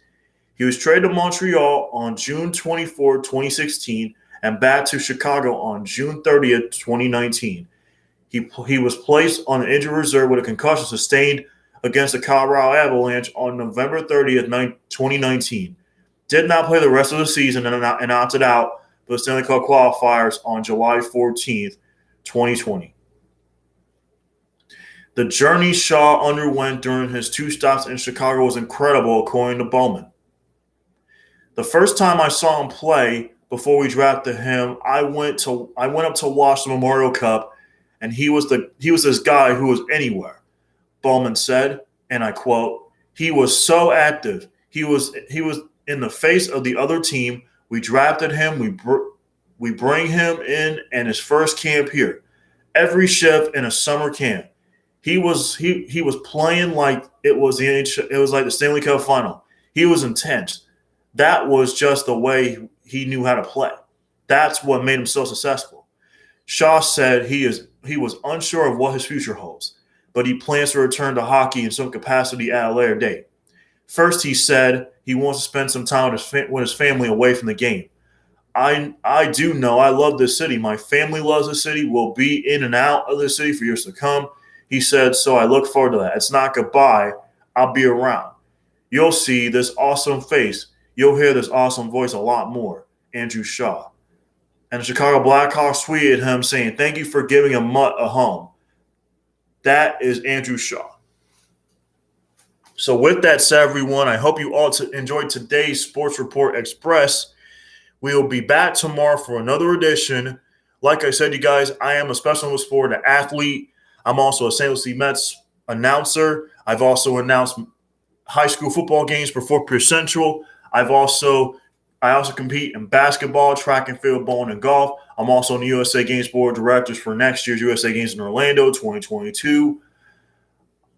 He was traded to Montreal on June 24, 2016, and back to Chicago on June 30th, 2019. He was placed on the injured reserve with a concussion sustained against the Colorado Avalanche on November 30th, 2019. Did not play the rest of the season and opted out for the Stanley Cup qualifiers on July 14th, 2020. The journey Shaw underwent during his 2 stops in Chicago was incredible, according to Bowman. The first time I saw him play before we drafted him, I went up to watch the Memorial Cup, and he was this guy who was anywhere. Bowman said, and I quote, "He was so active. He was in the face of the other team. We drafted him. We bring him in his first camp here. Every shift in a summer camp. He was playing like it was like the Stanley Cup Final. He was intense. That was just the way he knew how to play. That's what made him so successful." Shaw said he was unsure of what his future holds, but he plans to return to hockey in some capacity at a later date. First, he said he wants to spend some time with his family away from the game. I do know I love this city. My family loves the city. We'll be in and out of the city for years to come. He said, so I look forward to that. It's not goodbye. I'll be around. You'll see this awesome face. You'll hear this awesome voice a lot more. Andrew Shaw. And the Chicago Blackhawks tweeted him saying, "Thank you for giving a mutt a home." That is Andrew Shaw. So with that said, everyone, I hope you all enjoyed today's Sports Report Express. We will be back tomorrow for another edition. Like I said, you guys, I am a specialist for the athlete. I'm also a St. Louis Mets announcer. I've also announced high school football games for Fort Pierce Central. I also compete in basketball, track and field, bowling, and golf. I'm also on the USA Games Board of Directors for next year's USA Games in Orlando 2022.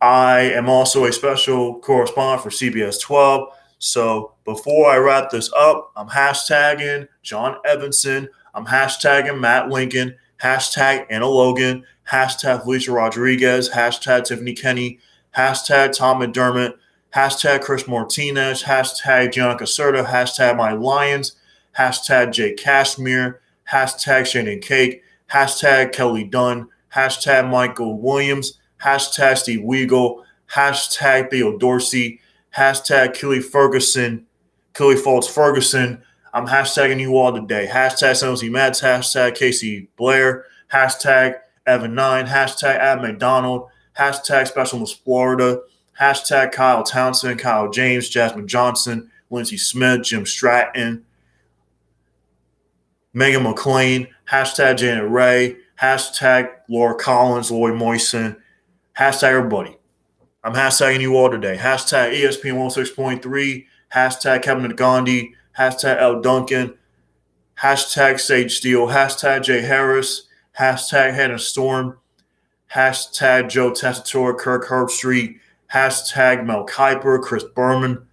I am also a special correspondent for CBS 12. So before I wrap this up, I'm hashtagging John Evanson. I'm hashtagging Matt Lincoln. Hashtag Anna Logan. Hashtag Felicia Rodriguez. Hashtag Tiffany Kenny. Hashtag Tom McDermott. Hashtag Chris Martinez. Hashtag Gianna Caserta. Hashtag My Lions. Hashtag Jake Cashmere. Hashtag Shannon Cake. Hashtag Kelly Dunn. Hashtag Michael Williams. Hashtag Steve Weagle. Hashtag Theo Dorsey. Hashtag Kelly Fultz Ferguson. I'm hashtagging you all today. Hashtag San Jose Mets. Hashtag Casey Blair. Hashtag Evan 9. Hashtag Adam McDonald. Hashtag Special Miss Florida. Hashtag Kyle Townsend, Kyle James, Jasmine Johnson, Lindsey Smith, Jim Stratton, Megan McLean, hashtag Janet Ray, hashtag Laura Collins, Lloyd Moisen, hashtag everybody. I'm hashtagging you all today. Hashtag ESPN 106.3, hashtag Kevin Gandhi, hashtag L. Duncan, hashtag Sage Steele, hashtag Jay Harris, hashtag Hannah Storm, hashtag Joe Tessitore, Kirk Herbstreit, hashtag Mel Kiper, Chris Berman,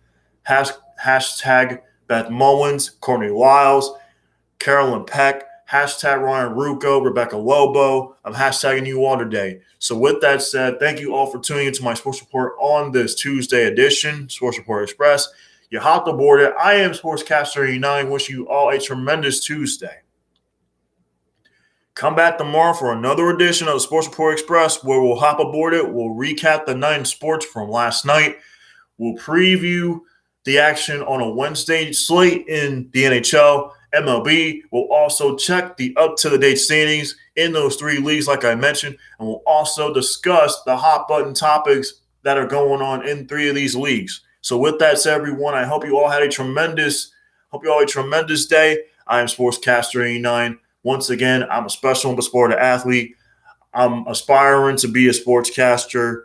hashtag Beth Mullins, Courtney Lyles, Carolyn Peck, hashtag Ryan Rucco, Rebecca Lobo. I'm hashtagging you all today. So with that said, thank you all for tuning into my sports report on this Tuesday edition, Sports Report Express. You hopped aboard it. I am Sportscaster 89, wishing you all a tremendous Tuesday. Come back tomorrow for another edition of the Sports Report Express where we'll hop aboard it. We'll recap the night in sports from last night. We'll preview the action on a Wednesday slate in the NHL. MLB will also check the up-to-the-date standings in those three leagues like I mentioned, and we'll also discuss the hot-button topics that are going on in three of these leagues. So with that said, everyone, I hope you all had a tremendous day. I am Sportscaster 89. Once again, I'm a special Olympic sport athlete. I'm aspiring to be a sportscaster.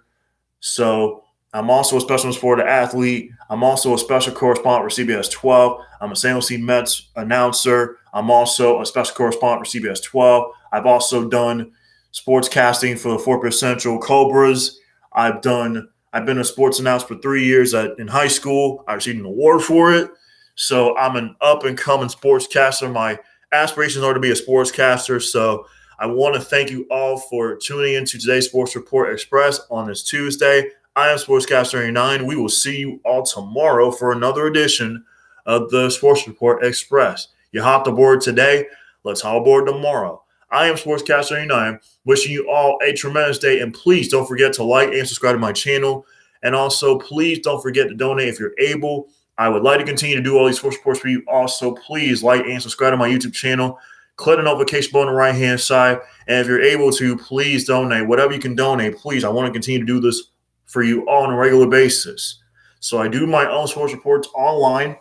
So I'm also a special sport athlete. I'm also a special correspondent for CBS 12. I'm a St. Louis Mets announcer. I'm also a special correspondent for CBS 12. I've also done sportscasting for the Fort Pierce Central Cobras. I've been a sports announcer for 3 years in high school. I received an award for it. So I'm an up-and-coming sportscaster. My aspirations are to be a sportscaster. So I want to thank you all for tuning into today's Sports Report Express on this Tuesday. I am Sportscaster 89. We will see you all tomorrow for another edition of the Sports Report Express. You hopped aboard today. Let's hop aboard tomorrow. I am Sportscaster 89, wishing you all a tremendous day. And please don't forget to like and subscribe to my channel. And also, please don't forget to donate if you're able. I would like to continue to do all these sports reports for you. Also, please like and subscribe to my YouTube channel. Click the notification button on the right-hand side. And if you're able to, please donate. Whatever you can donate, please. I want to continue to do this for you all on a regular basis. So I do my own sports reports online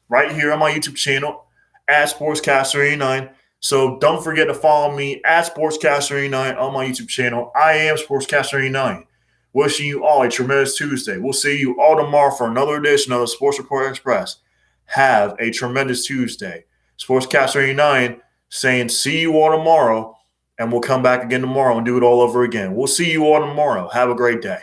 right here on my YouTube channel at Sportscaster89. So don't forget to follow me at Sportscaster89 on my YouTube channel. I am Sportscaster89. Wishing you all a tremendous Tuesday. We'll see you all tomorrow for another edition of the Sports Report Express. Have a tremendous Tuesday. Sportscaster89 saying see you all tomorrow, and we'll come back again tomorrow and do it all over again. We'll see you all tomorrow. Have a great day.